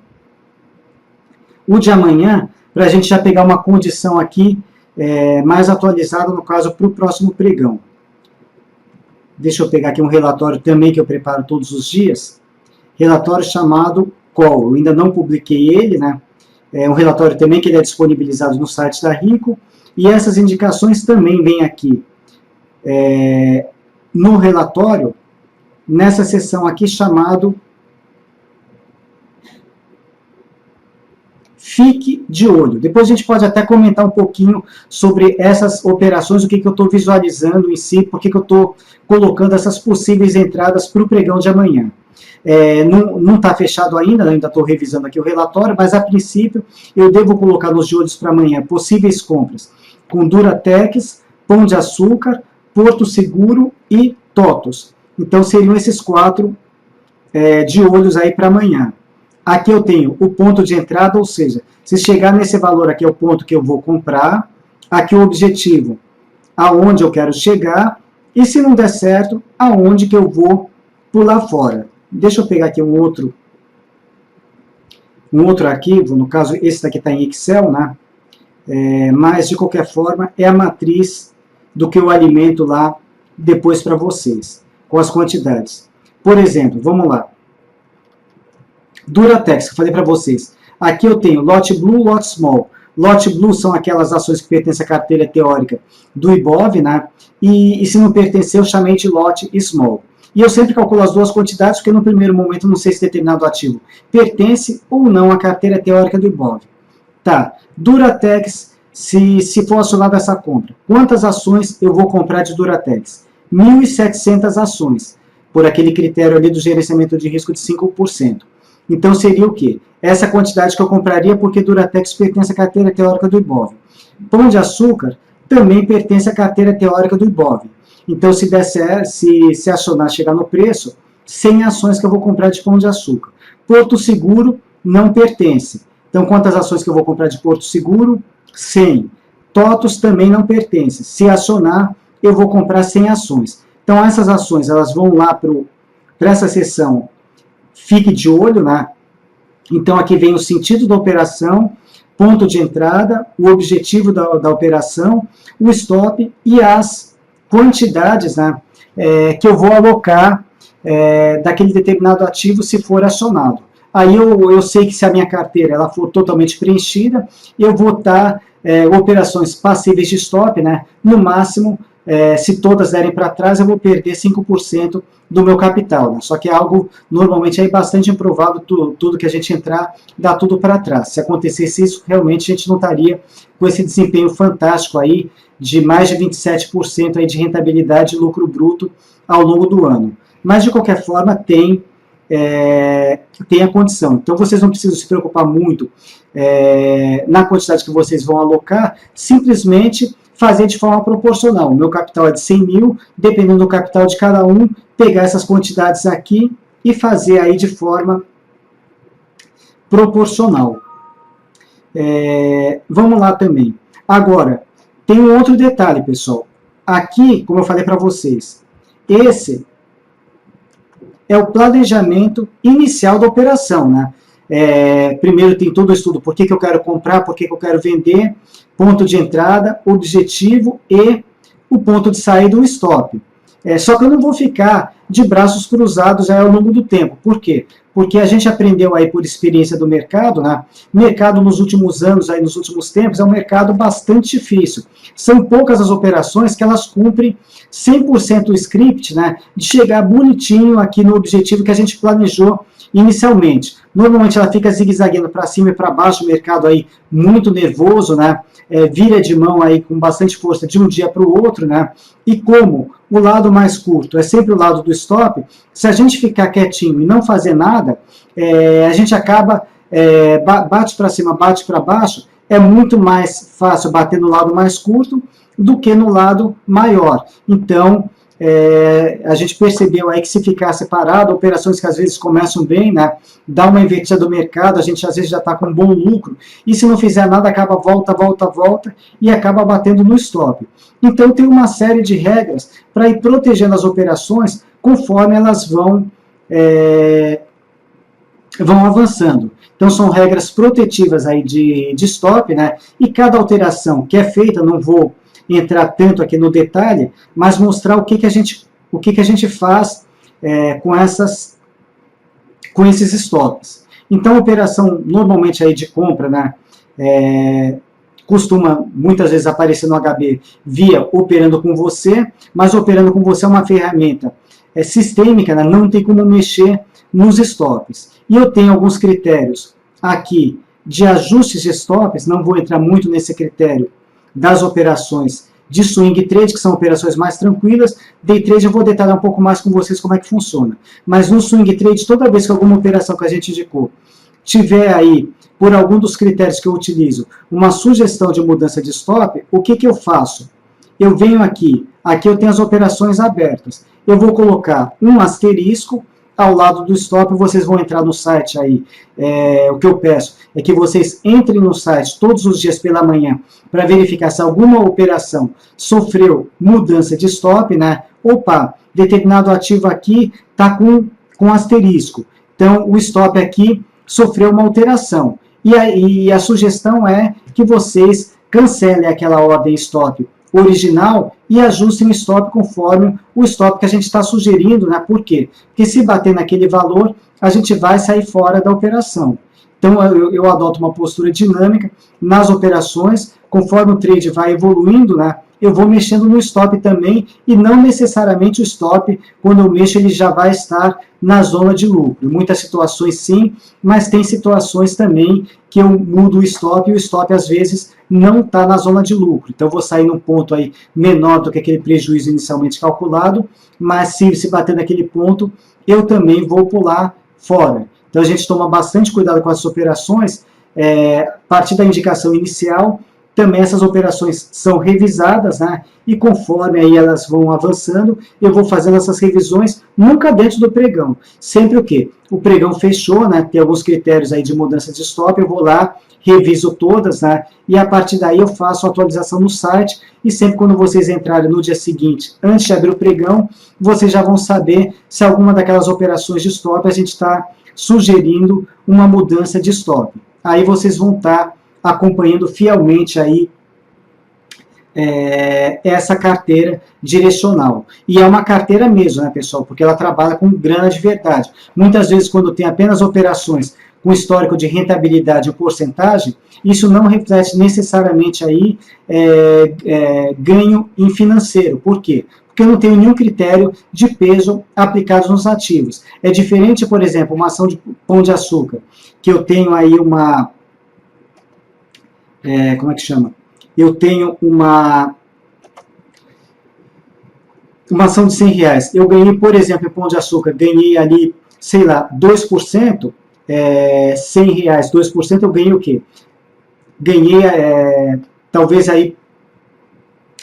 o de amanhã, para a gente já pegar uma condição aqui mais atualizada, no caso, para o próximo pregão. Deixa eu pegar aqui um relatório também que eu preparo todos os dias, relatório chamado Call. Eu ainda não publiquei ele, né? É um relatório também que ele é disponibilizado no site da Rico, e essas indicações também vêm aqui no relatório, nessa seção aqui chamado Fique de Olho. Depois a gente pode até comentar um pouquinho sobre essas operações, o que eu estou visualizando em si, por que eu estou colocando essas possíveis entradas para o pregão de amanhã. Não está fechado ainda, ainda estou revisando aqui o relatório, mas a princípio eu devo colocar nos de olhos para amanhã possíveis compras com Duratex, Pão de Açúcar, Porto Seguro e TOTOS. Então seriam esses 4 de olhos aí para amanhã. Aqui eu tenho o ponto de entrada, ou seja, se chegar nesse valor aqui é o ponto que eu vou comprar, aqui o objetivo, aonde eu quero chegar, e se não der certo, aonde que eu vou pular fora. Deixa eu pegar aqui um outro arquivo, no caso esse daqui está em Excel, né? Mas de qualquer forma é a matriz do que eu alimento lá depois para vocês, com as quantidades. Por exemplo, vamos lá. Duratex, que eu falei para vocês. Aqui eu tenho Lot Blue, Lot Small. Lot Blue são aquelas ações que pertencem à carteira teórica do Ibov, né? E se não pertencer, eu chamei de Lot Small. E eu sempre calculo as duas quantidades, porque no primeiro momento não sei se determinado ativo pertence ou não à carteira teórica do Ibov. Tá, Duratex, se for acionada essa compra, quantas ações eu vou comprar de Duratex? 1.700 ações, por aquele critério ali do gerenciamento de risco de 5%. Então seria o quê? Essa quantidade que eu compraria porque Duratex pertence à carteira teórica do Ibov. Pão de Açúcar também pertence à carteira teórica do Ibov. Então, se der certo, se acionar, chegar no preço, 100 ações que eu vou comprar de Pão de Açúcar. Porto Seguro não pertence. Então, quantas ações que eu vou comprar de Porto Seguro? 100. TOTOS também não pertence. Se acionar, eu vou comprar 100 ações. Então, essas ações elas vão lá para essa seção Fique de Olho, né? Então, aqui vem o sentido da operação, ponto de entrada, o objetivo da operação, o stop e as quantidades, né, que eu vou alocar daquele determinado ativo se for acionado. aí eu sei que se a minha carteira ela for totalmente preenchida, eu vou estar operações passíveis de stop, né? No máximo, se todas derem para trás, eu vou perder 5% do meu capital, né? Só que é algo normalmente aí bastante improvável, tudo que a gente entrar, dá tudo para trás. Se acontecesse isso, realmente a gente não estaria com esse desempenho fantástico aí, de mais de 27% aí de rentabilidade e lucro bruto ao longo do ano. Mas, de qualquer forma, tem a condição. Então, vocês não precisam se preocupar muito na quantidade que vocês vão alocar, simplesmente fazer de forma proporcional. O meu capital é de 100 mil, dependendo do capital de cada um, pegar essas quantidades aqui e fazer aí de forma proporcional. Vamos lá também. Agora, tem um outro detalhe, pessoal. Aqui, como eu falei para vocês, esse é o planejamento inicial da operação, né? Primeiro tem todo o estudo, por que eu quero comprar, por que eu quero vender, ponto de entrada, objetivo e o ponto de saída do stop. Só que eu não vou ficar de braços cruzados ao longo do tempo. Por quê? Porque a gente aprendeu aí por experiência do mercado, né? O mercado nos últimos anos, aí nos últimos tempos, é um mercado bastante difícil. São poucas as operações que elas cumprem 100% o script, né? De chegar bonitinho aqui no objetivo que a gente planejou inicialmente. Normalmente ela fica zigue-zagueando para cima e para baixo, o mercado aí muito nervoso, né? Vira de mão aí com bastante força de um dia para o outro, né? E como o lado mais curto é sempre o lado do stop, se a gente ficar quietinho e não fazer nada, a gente acaba, bate para cima, bate para baixo, é muito mais fácil bater no lado mais curto do que no lado maior. Então, a gente percebeu aí que se ficar separado, operações que às vezes começam bem, né, dá uma invertida do mercado, a gente às vezes já está com um bom lucro, e se não fizer nada, acaba volta e acaba batendo no stop. Então tem uma série de regras para ir protegendo as operações conforme elas vão avançando. Então são regras protetivas aí de stop, né, e cada alteração que é feita, não vou entrar tanto aqui no detalhe, mas mostrar o que a gente faz com esses stops. Então, a operação normalmente aí de compra, né, costuma muitas vezes aparecer no HB via operando com você, mas operando com você é uma ferramenta sistêmica, né, não tem como mexer nos stops. E eu tenho alguns critérios aqui de ajustes de stops, não vou entrar muito nesse critério das operações de swing trade, que são operações mais tranquilas. Day trade eu vou detalhar um pouco mais com vocês como é que funciona. Mas no swing trade, toda vez que alguma operação que a gente indicou tiver aí, por algum dos critérios que eu utilizo, uma sugestão de mudança de stop, o que eu faço? Eu venho aqui eu tenho as operações abertas. Eu vou colocar um asterisco ao lado do stop, vocês vão entrar no site aí. O que eu peço é que vocês entrem no site todos os dias pela manhã para verificar se alguma operação sofreu mudança de stop, né? Opa, determinado ativo aqui está com asterisco. Então, o stop aqui sofreu uma alteração. E a sugestão é que vocês cancelem aquela ordem stop original e ajustem o stop conforme o stop que a gente está sugerindo, né? Por quê? Porque se bater naquele valor, a gente vai sair fora da operação. Então, eu adoto uma postura dinâmica nas operações, conforme o trade vai evoluindo, né? Eu vou mexendo no stop também, e não necessariamente o stop, quando eu mexo, ele já vai estar na zona de lucro. Em muitas situações sim, mas tem situações também que eu mudo o stop, e o stop às vezes não está na zona de lucro. Então eu vou sair num ponto aí menor do que aquele prejuízo inicialmente calculado, mas se bater naquele ponto, eu também vou pular fora. Então a gente toma bastante cuidado com as operações, a partir da indicação inicial. Também essas operações são revisadas, né? E conforme aí elas vão avançando, eu vou fazendo essas revisões, nunca dentro do pregão. Sempre o quê? O pregão fechou, né? Tem alguns critérios aí de mudança de stop, eu vou lá, reviso todas, né? E a partir daí eu faço a atualização no site, e sempre quando vocês entrarem no dia seguinte, antes de abrir o pregão, vocês já vão saber se alguma daquelas operações de stop a gente está sugerindo uma mudança de stop. Aí vocês vão estar acompanhando fielmente aí essa carteira direcional. E é uma carteira mesmo, né, pessoal? Porque ela trabalha com grana de verdade. Muitas vezes, quando tem apenas operações com histórico de rentabilidade ou porcentagem, isso não reflete necessariamente aí ganho em financeiro. Por quê? Porque eu não tenho nenhum critério de peso aplicado nos ativos. É diferente, por exemplo, uma ação de Pão de Açúcar, que eu tenho aí uma... como é que chama? Eu tenho uma ação de R$100. Eu ganhei, por exemplo, em Pão de Açúcar, ganhei ali, sei lá, 2%, R$100, 2%, eu ganhei o quê? Ganhei, talvez aí,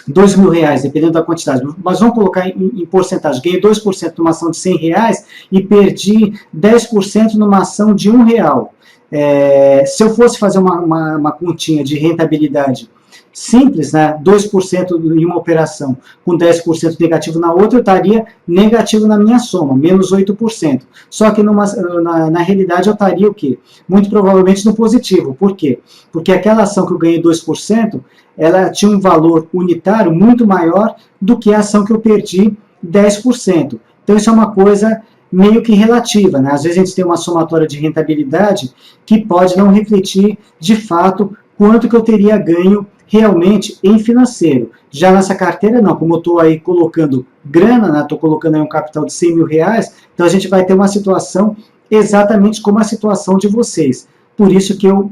R$2.000, dependendo da quantidade. Mas vamos colocar em porcentagem. Ganhei 2% numa ação de R$100 e perdi 10% numa ação de R$1. Se eu fosse fazer uma continha de rentabilidade simples, né, 2% em uma operação com 10% negativo na outra, eu estaria negativo na minha soma, menos 8%. Só que na realidade eu estaria o quê? Muito provavelmente no positivo. Por quê? Porque aquela ação que eu ganhei 2%, ela tinha um valor unitário muito maior do que a ação que eu perdi 10%. Então isso é uma coisa meio que relativa, né? Às vezes a gente tem uma somatória de rentabilidade que pode não refletir de fato quanto que eu teria ganho realmente em financeiro. Já nessa carteira não, como eu estou aí colocando grana, né, estou colocando aí um capital de R$100.000, então a gente vai ter uma situação exatamente como a situação de vocês. Por isso que eu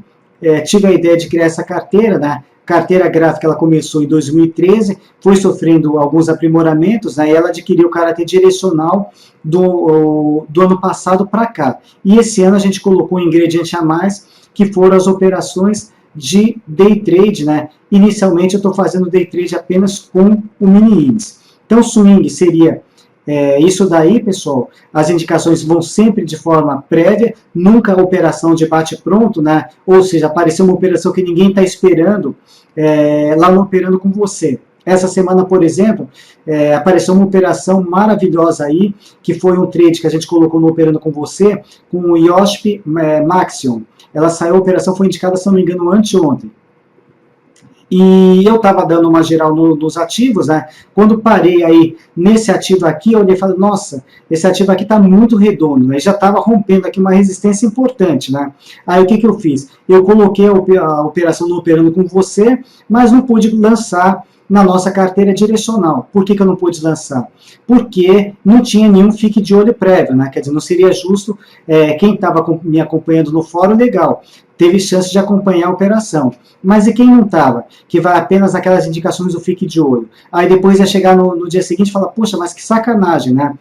tive a ideia de criar essa carteira, né? Carteira gráfica, ela começou em 2013, foi sofrendo alguns aprimoramentos, né, e ela adquiriu o caráter direcional do ano passado para cá. E esse ano a gente colocou um ingrediente a mais, que foram as operações de day trade, né? Inicialmente eu estou fazendo day trade apenas com o mini índice. Então swing seria isso daí, pessoal. As indicações vão sempre de forma prévia, nunca a operação de bate pronto, né? Ou seja, apareceu uma operação que ninguém está esperando lá no Operando com Você. Essa semana, por exemplo, apareceu uma operação maravilhosa aí, que foi um trade que a gente colocou no Operando com Você, com o IOSP Maxion. Ela saiu, a operação foi indicada, se não me engano, anteontem. E eu estava dando uma geral nos ativos, né? Quando parei aí nesse ativo aqui, eu olhei e falei, nossa, esse ativo aqui está muito redondo, né? Já estava rompendo aqui uma resistência importante, né? Aí o que eu fiz? Eu coloquei a operação no Operando com Você, mas não pude lançar na nossa carteira direcional. Por que eu não pude lançar? Porque não tinha nenhum fique de olho prévio, né? Quer dizer, não seria justo, quem estava me acompanhando no fórum, legal, teve chance de acompanhar a operação. Mas e quem não estava? Que vai apenas aquelas indicações do fique de olho. Aí depois ia chegar no dia seguinte e falar, poxa, mas que sacanagem, né?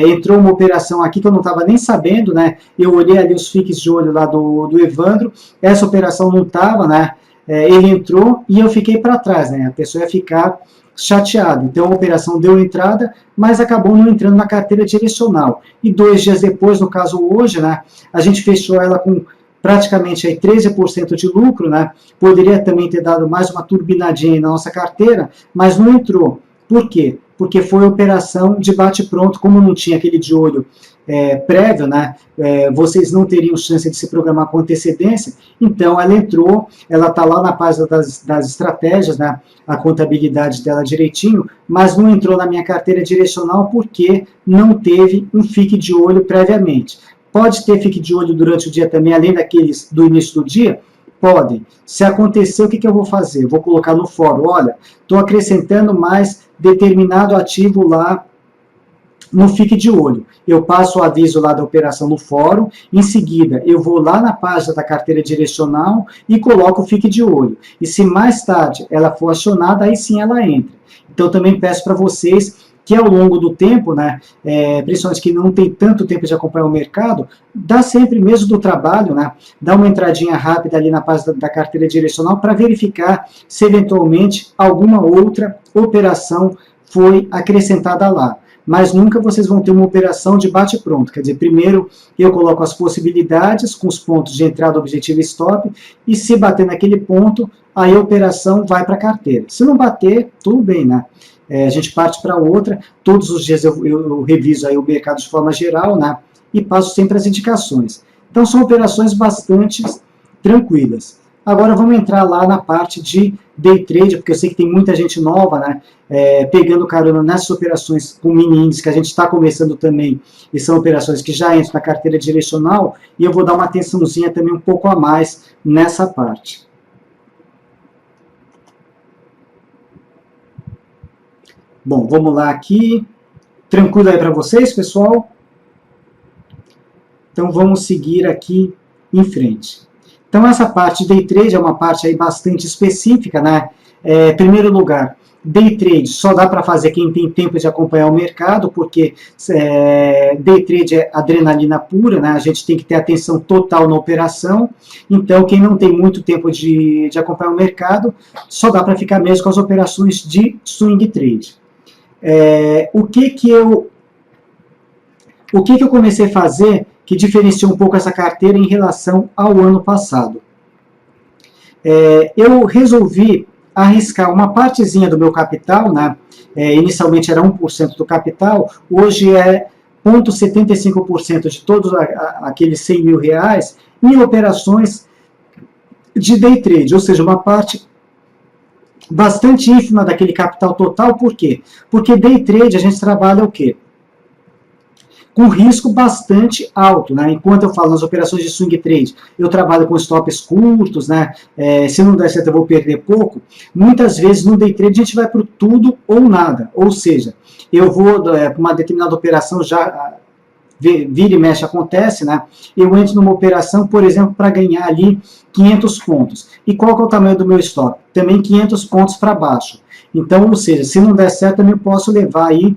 Entrou uma operação aqui que eu não estava nem sabendo, né? Eu olhei ali os fiques de olho lá do Evandro, essa operação não estava, né? Ele entrou e eu fiquei para trás, né? A pessoa ia ficar chateada. Então a operação deu entrada, mas acabou não entrando na carteira direcional. E 2 dias depois, no caso hoje, né? A gente fechou ela com praticamente aí 13% de lucro, né? Poderia também ter dado mais uma turbinadinha na nossa carteira, mas não entrou. Por quê? Porque foi operação de bate-pronto, como não tinha aquele de olho prévio, né? Vocês não teriam chance de se programar com antecedência, então ela entrou, ela está lá na página das estratégias, né? A contabilidade dela direitinho, mas não entrou na minha carteira direcional porque não teve um fique de olho previamente. Pode ter fique de olho durante o dia também, além daqueles do início do dia? Podem. Se acontecer, o que eu vou fazer? Eu vou colocar no fórum, olha, estou acrescentando mais determinado ativo lá no fique de olho. Eu passo o aviso lá da operação no fórum, em seguida eu vou lá na página da carteira direcional e coloco o fique de olho. E se mais tarde ela for acionada, aí sim ela entra. Então também peço para vocês que ao longo do tempo, né, principalmente que não tem tanto tempo de acompanhar o mercado, dá sempre mesmo do trabalho, né, dá uma entradinha rápida ali na página da carteira direcional para verificar se eventualmente alguma outra operação foi acrescentada lá. Mas nunca vocês vão ter uma operação de bate-pronto. Quer dizer, primeiro eu coloco as possibilidades com os pontos de entrada, objetivo e stop, e se bater naquele ponto, aí a operação vai para a carteira. Se não bater, tudo bem, né? A gente parte para outra, todos os dias eu reviso aí o mercado de forma geral, né? E passo sempre as indicações. Então são operações bastante tranquilas. Agora vamos entrar lá na parte de day trade, porque eu sei que tem muita gente nova, né, pegando carona nessas operações com mini índice, que a gente está começando também, e são operações que já entram na carteira direcional, e eu vou dar uma atençãozinha também um pouco a mais nessa parte. Bom, vamos lá aqui. Tranquilo aí para vocês, pessoal? Então vamos seguir aqui em frente. Então essa parte de day trade é uma parte aí bastante específica, né? Em primeiro lugar, day trade só dá para fazer quem tem tempo de acompanhar o mercado, porque day trade é adrenalina pura, né? A gente tem que ter atenção total na operação. Então quem não tem muito tempo de acompanhar o mercado, só dá para ficar mesmo com as operações de swing trade. O que eu comecei a fazer que diferenciou um pouco essa carteira em relação ao ano passado? Eu resolvi arriscar uma partezinha do meu capital, né? Inicialmente era 1% do capital, hoje é 0,75% de todos aqueles 100 mil reais em operações de day trade, ou seja, uma parte bastante ínfima daquele capital total. Por quê? Porque day trade a gente trabalha o quê? Com risco bastante alto, né? Enquanto eu falo nas operações de swing trade, eu trabalho com stops curtos, né? Se não der certo eu vou perder pouco. Muitas vezes no day trade a gente vai para o tudo ou nada, ou seja, eu vou para uma determinada operação, já vira e mexe acontece, né? Eu entro numa operação, por exemplo, para ganhar ali 500 pontos. E qual que é o tamanho do meu stop? Também 500 pontos para baixo. Então, ou seja, se não der certo, também posso levar aí,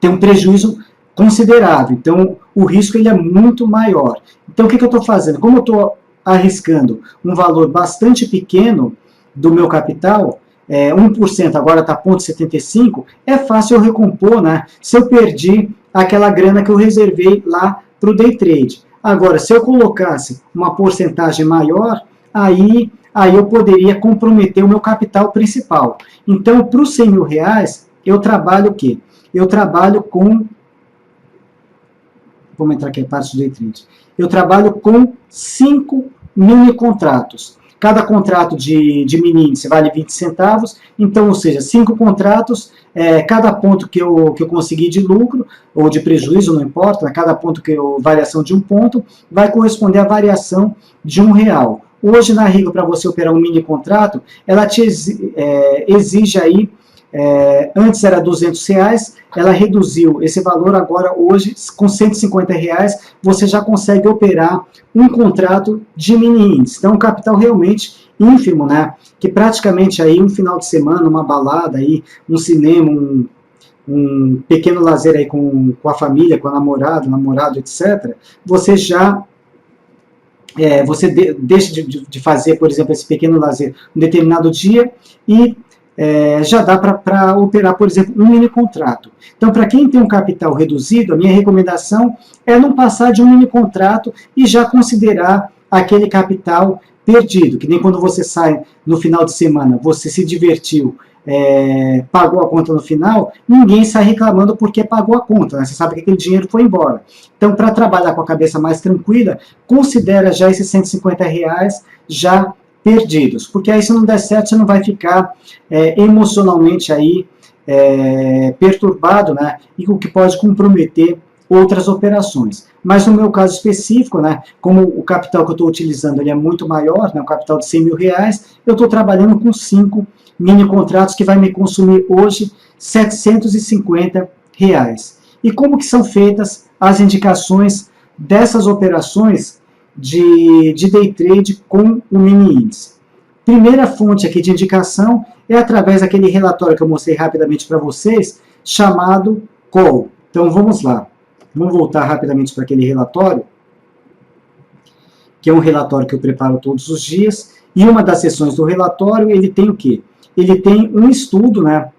ter um prejuízo considerável. Então, o risco ele é muito maior. Então, o que eu estou fazendo? Como eu estou arriscando um valor bastante pequeno do meu capital, 1% agora está 0,75, é fácil eu recompor, né? Se eu perdi aquela grana que eu reservei lá para o day trade. Agora, se eu colocasse uma porcentagem maior, aí eu poderia comprometer o meu capital principal. Então, para os 100 mil reais, eu trabalho o quê? Eu trabalho com... Vamos entrar aqui na parte do day trade. Eu trabalho com 5 mini contratos. Cada contrato de mini índice vale 20 centavos, então, ou seja, 5 contratos, cada ponto que eu conseguir de lucro, ou de prejuízo, não importa, cada ponto variação de 1 ponto, vai corresponder à variação de R$1. Hoje, na Rigo, para você operar um mini contrato, ela te exige aí, antes era R$200, ela reduziu esse valor, agora hoje, com R$150, você já consegue operar um contrato de mini índice. Então, um capital realmente ínfimo, né? Que praticamente aí um final de semana, uma balada, aí, um cinema, um pequeno lazer aí com a família, com a namorado, etc., você já... você deixa de fazer, por exemplo, esse pequeno lazer um determinado dia e já dá para operar, por exemplo, um mini contrato. Então, para quem tem um capital reduzido, a minha recomendação é não passar de um mini contrato e já considerar aquele capital perdido, que nem quando você sai no final de semana, você se divertiu, pagou a conta no final, ninguém sai reclamando porque pagou a conta, né? Você sabe que aquele dinheiro foi embora. Então, para trabalhar com a cabeça mais tranquila, considera já esses R$150 já perdidos, porque aí se não der certo, você não vai ficar emocionalmente aí perturbado, né? E o que pode comprometer outras operações. Mas no meu caso específico, né, como o capital que eu estou utilizando ele é muito maior, né, o capital de 100 mil reais, eu estou trabalhando com 5 mini contratos que vai me consumir hoje R$750. E como que são feitas as indicações dessas operações de day trade com o mini índice? Primeira fonte aqui de indicação é através daquele relatório que eu mostrei rapidamente para vocês, chamado Call. Então vamos lá. Vamos voltar rapidamente para aquele relatório, que é um relatório que eu preparo todos os dias, e uma das seções do relatório, ele tem o quê? Ele tem um estudo, né,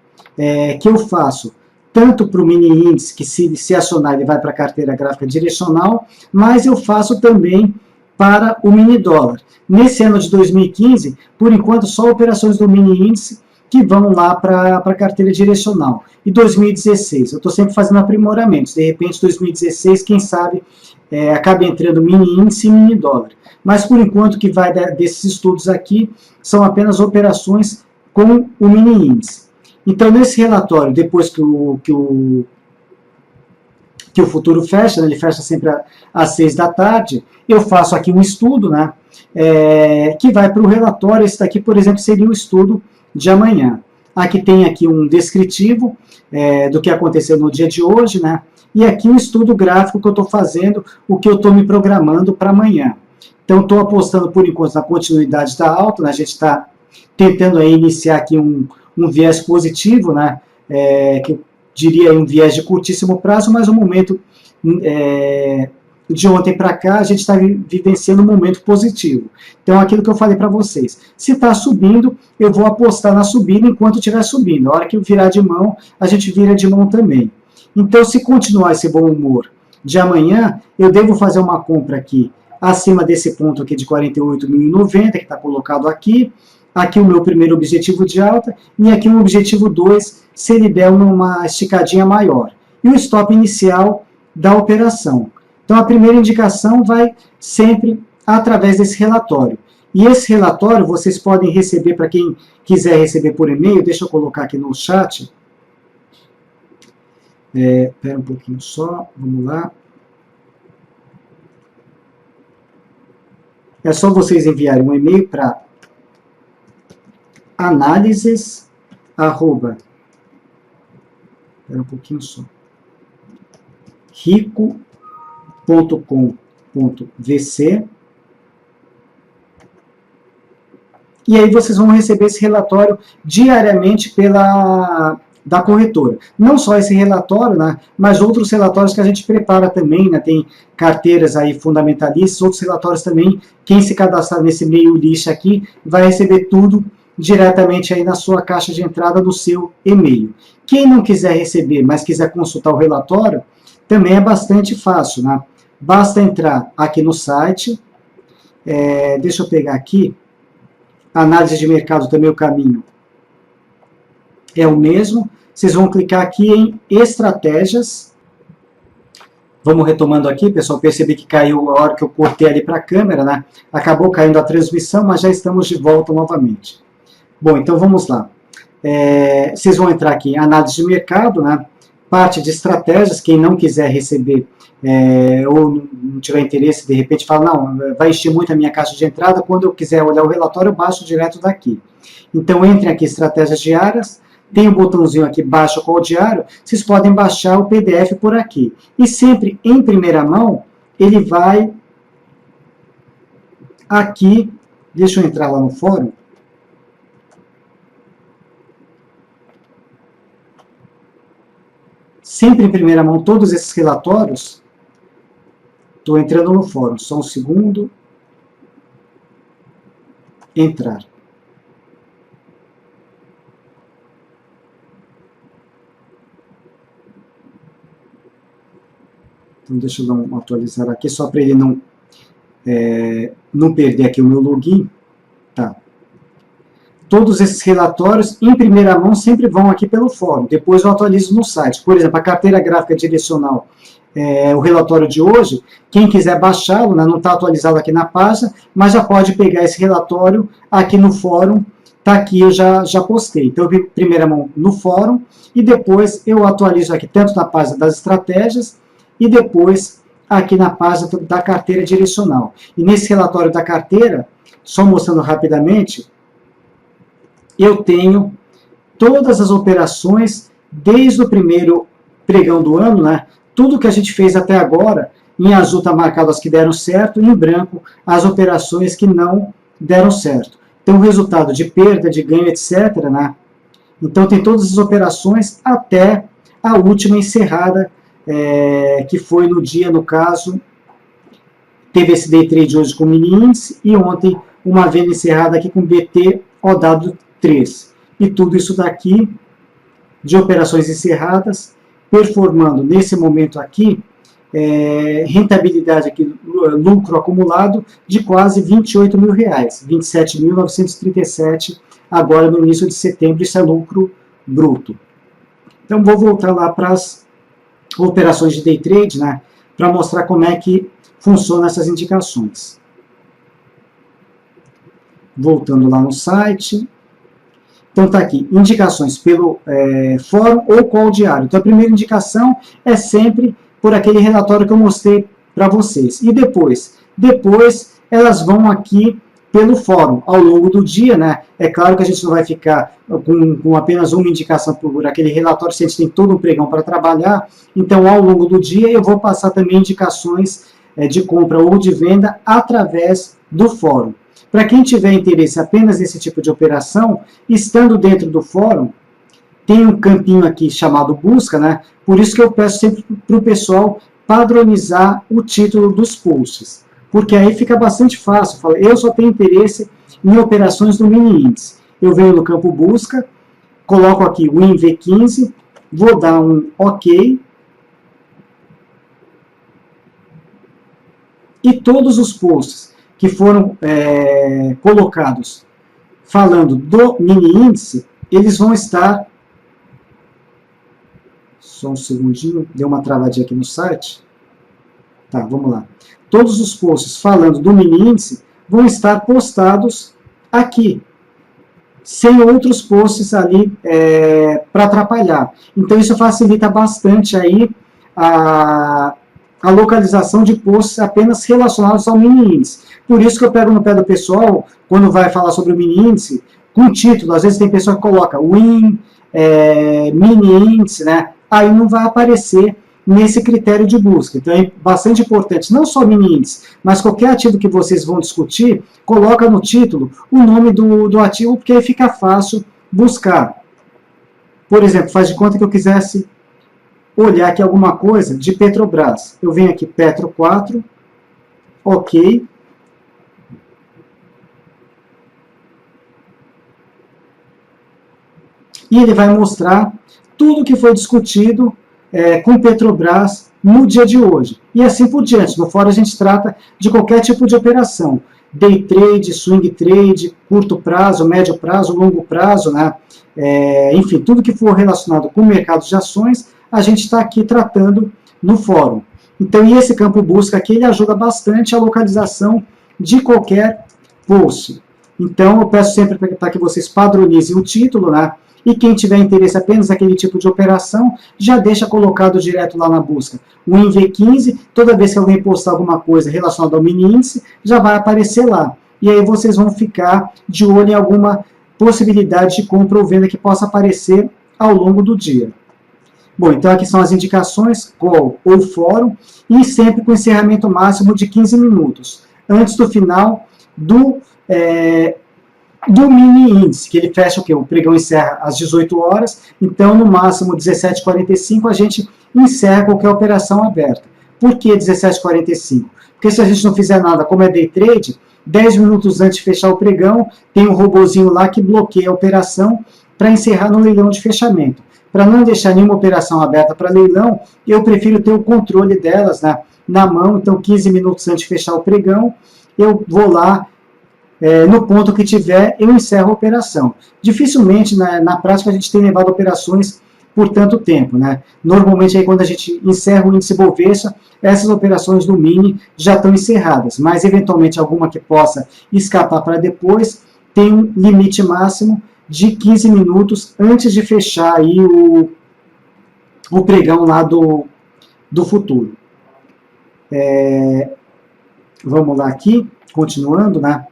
que eu faço tanto para o mini índice, que se acionar ele vai para a carteira gráfica direcional, mas eu faço também para o mini dólar. Nesse ano de 2015, por enquanto, só operações do mini índice que vão lá para a carteira direcional. E 2016, eu estou sempre fazendo aprimoramentos. De repente, 2016, quem sabe, acaba entrando mini índice e mini dólar. Mas, por enquanto, o que vai desses estudos aqui são apenas operações com o mini índice. Então, nesse relatório, depois que o futuro fecha, né, ele fecha sempre às 6 da tarde, eu faço aqui um estudo, né, que vai para o relatório. Esse daqui, por exemplo, seria o estudo de amanhã. Aqui tem aqui um descritivo do que aconteceu no dia de hoje, né, e aqui um estudo gráfico que eu estou fazendo, o que eu estou me programando para amanhã. Então, estou apostando, por enquanto, na continuidade da alta, né, a gente está tentando aí iniciar aqui um viés positivo, né, que eu diria um viés de curtíssimo prazo, mas o momento de ontem para cá, a gente está vivenciando um momento positivo. Então, aquilo que eu falei para vocês, se está subindo, eu vou apostar na subida enquanto estiver subindo. A hora que eu virar de mão, a gente vira de mão também. Então, se continuar esse bom humor de amanhã, eu devo fazer uma compra aqui, acima desse ponto aqui de 48.090, que está colocado aqui. Aqui o meu primeiro objetivo de alta, e aqui um objetivo 2, se ele der uma esticadinha maior. E o stop inicial da operação. Então, a primeira indicação vai sempre através desse relatório. E esse relatório vocês podem receber, para quem quiser receber por e-mail, deixa eu colocar aqui no chat. Espera um pouquinho só, vamos lá. É só vocês enviarem um e-mail para análises, espera um pouquinho só, rico.com.vc, e aí vocês vão receber esse relatório diariamente da corretora. Não só esse relatório, né, mas outros relatórios que a gente prepara também, né, tem carteiras aí fundamentalistas, outros relatórios também. Quem se cadastrar nesse meio list aqui vai receber tudo diretamente aí na sua caixa de entrada do seu e-mail. Quem não quiser receber, mas quiser consultar o relatório, também é bastante fácil, né? Basta entrar aqui no site, deixa eu pegar aqui, análise de mercado também, o caminho é o mesmo. Vocês vão clicar aqui em estratégias. Vamos retomando aqui, pessoal, percebi que caiu a hora que eu cortei ali para a câmera, né? Acabou caindo a transmissão, mas já estamos de volta novamente. Bom, então vamos lá. Vocês vão entrar aqui em análise de mercado, né? Parte de estratégias. Quem não quiser receber ou não tiver interesse, de repente fala, não, vai encher muito a minha caixa de entrada, quando eu quiser olhar o relatório, eu baixo direto daqui. Então, entrem aqui em estratégias diárias, tem um botãozinho aqui, baixa qual diário, vocês podem baixar o PDF por aqui. E sempre em primeira mão, ele vai aqui, deixa eu entrar lá no fórum, sempre em primeira mão, todos esses relatórios. Estou entrando no fórum, só um segundo. Entrar. Então, deixa eu dar atualizar aqui, só para ele não perder aqui o meu login. Tá. Todos esses relatórios, em primeira mão, sempre vão aqui pelo fórum. Depois eu atualizo no site. Por exemplo, a carteira gráfica direcional, o relatório de hoje, quem quiser baixá-lo, né, não está atualizado aqui na página, mas já pode pegar esse relatório aqui no fórum. Está aqui, eu já postei. Então, em primeira mão no fórum, e depois eu atualizo aqui tanto na página das estratégias, e depois aqui na página da carteira direcional. E nesse relatório da carteira, só mostrando rapidamente, eu tenho todas as operações desde o primeiro pregão do ano, né? Tudo que a gente fez até agora, em azul está marcado as que deram certo, e em branco as operações que não deram certo. Então, o resultado de perda, de ganho, etc., né? Então, tem todas as operações até a última encerrada, que foi no dia, no caso, teve esse day trade hoje com mini índice, e ontem uma venda encerrada aqui com BT OW3. E tudo isso daqui, de operações encerradas, performando nesse momento aqui, rentabilidade aqui, lucro acumulado de quase R$28 mil, 27.937 agora no início de setembro, isso é lucro bruto. Então vou voltar lá para as operações de day trade, né, para mostrar como é que funcionam essas indicações. Voltando lá no site. Então está aqui, indicações pelo fórum ou call diário. Então a primeira indicação é sempre por aquele relatório que eu mostrei para vocês. E depois elas vão aqui pelo fórum ao longo do dia, né? É claro que a gente não vai ficar com apenas uma indicação por aquele relatório, se a gente tem todo um pregão para trabalhar. Então, ao longo do dia, eu vou passar também indicações de compra ou de venda através do fórum. Para quem tiver interesse apenas nesse tipo de operação, estando dentro do fórum, tem um campinho aqui chamado busca, né? Por isso que eu peço sempre para o pessoal padronizar o título dos posts, porque aí fica bastante fácil. Eu só tenho interesse em operações do mini índice. Eu venho no campo busca, coloco aqui o INV15, vou dar um OK, e todos os posts que foram colocados falando do mini índice, eles vão estar... Só um segundinho, deu uma travadinha aqui no site. Tá, vamos lá. Todos os posts falando do mini índice vão estar postados aqui, sem outros posts ali para atrapalhar. Então isso facilita bastante aí a localização de posts apenas relacionados ao mini índice. Por isso que eu pego no pé do pessoal, quando vai falar sobre o mini índice, com título. Às vezes tem pessoa que coloca Win, mini índice, né? Aí não vai aparecer nesse critério de busca. Então é bastante importante, não só mini índice, mas qualquer ativo que vocês vão discutir, coloca no título o nome do ativo, porque aí fica fácil buscar. Por exemplo, faz de conta que eu quisesse olhar aqui alguma coisa de Petrobras. Eu venho aqui, Petro 4, OK. E ele vai mostrar tudo que foi discutido com Petrobras no dia de hoje. E assim por diante. No fórum a gente trata de qualquer tipo de operação. Day trade, swing trade, curto prazo, médio prazo, longo prazo, né? Enfim, tudo que for relacionado com o mercado de ações, a gente está aqui tratando no fórum. Então, e esse campo busca aqui, ele ajuda bastante a localização de qualquer post. Então, eu peço sempre para que vocês padronizem o título, né? E quem tiver interesse apenas naquele tipo de operação, já deixa colocado direto lá na busca. O INV15, toda vez que alguém postar alguma coisa relacionada ao mini índice, já vai aparecer lá. E aí vocês vão ficar de olho em alguma possibilidade de compra ou venda que possa aparecer ao longo do dia. Bom, então aqui são as indicações, call ou fórum, e sempre com encerramento máximo de 15 minutos, antes do final do mini índice, que ele fecha o quê? O pregão encerra às 18 horas, então no máximo 17h45 a gente encerra qualquer operação aberta. Por que 17h45? Porque se a gente não fizer nada, como é day trade, 10 minutos antes de fechar o pregão, tem um robozinho lá que bloqueia a operação para encerrar no leilão de fechamento. Para não deixar nenhuma operação aberta para leilão, eu prefiro ter o controle delas, né, na mão. Então 15 minutos antes de fechar o pregão, eu vou lá, no ponto que tiver, eu encerro a operação. Dificilmente, na prática, a gente tem levado operações por tanto tempo, né? Normalmente, aí, quando a gente encerra o índice Bovespa, essas operações do mini já estão encerradas, mas, eventualmente, alguma que possa escapar para depois, tem um limite máximo de 15 minutos antes de fechar aí o pregão lá do futuro. Vamos lá aqui, continuando, né?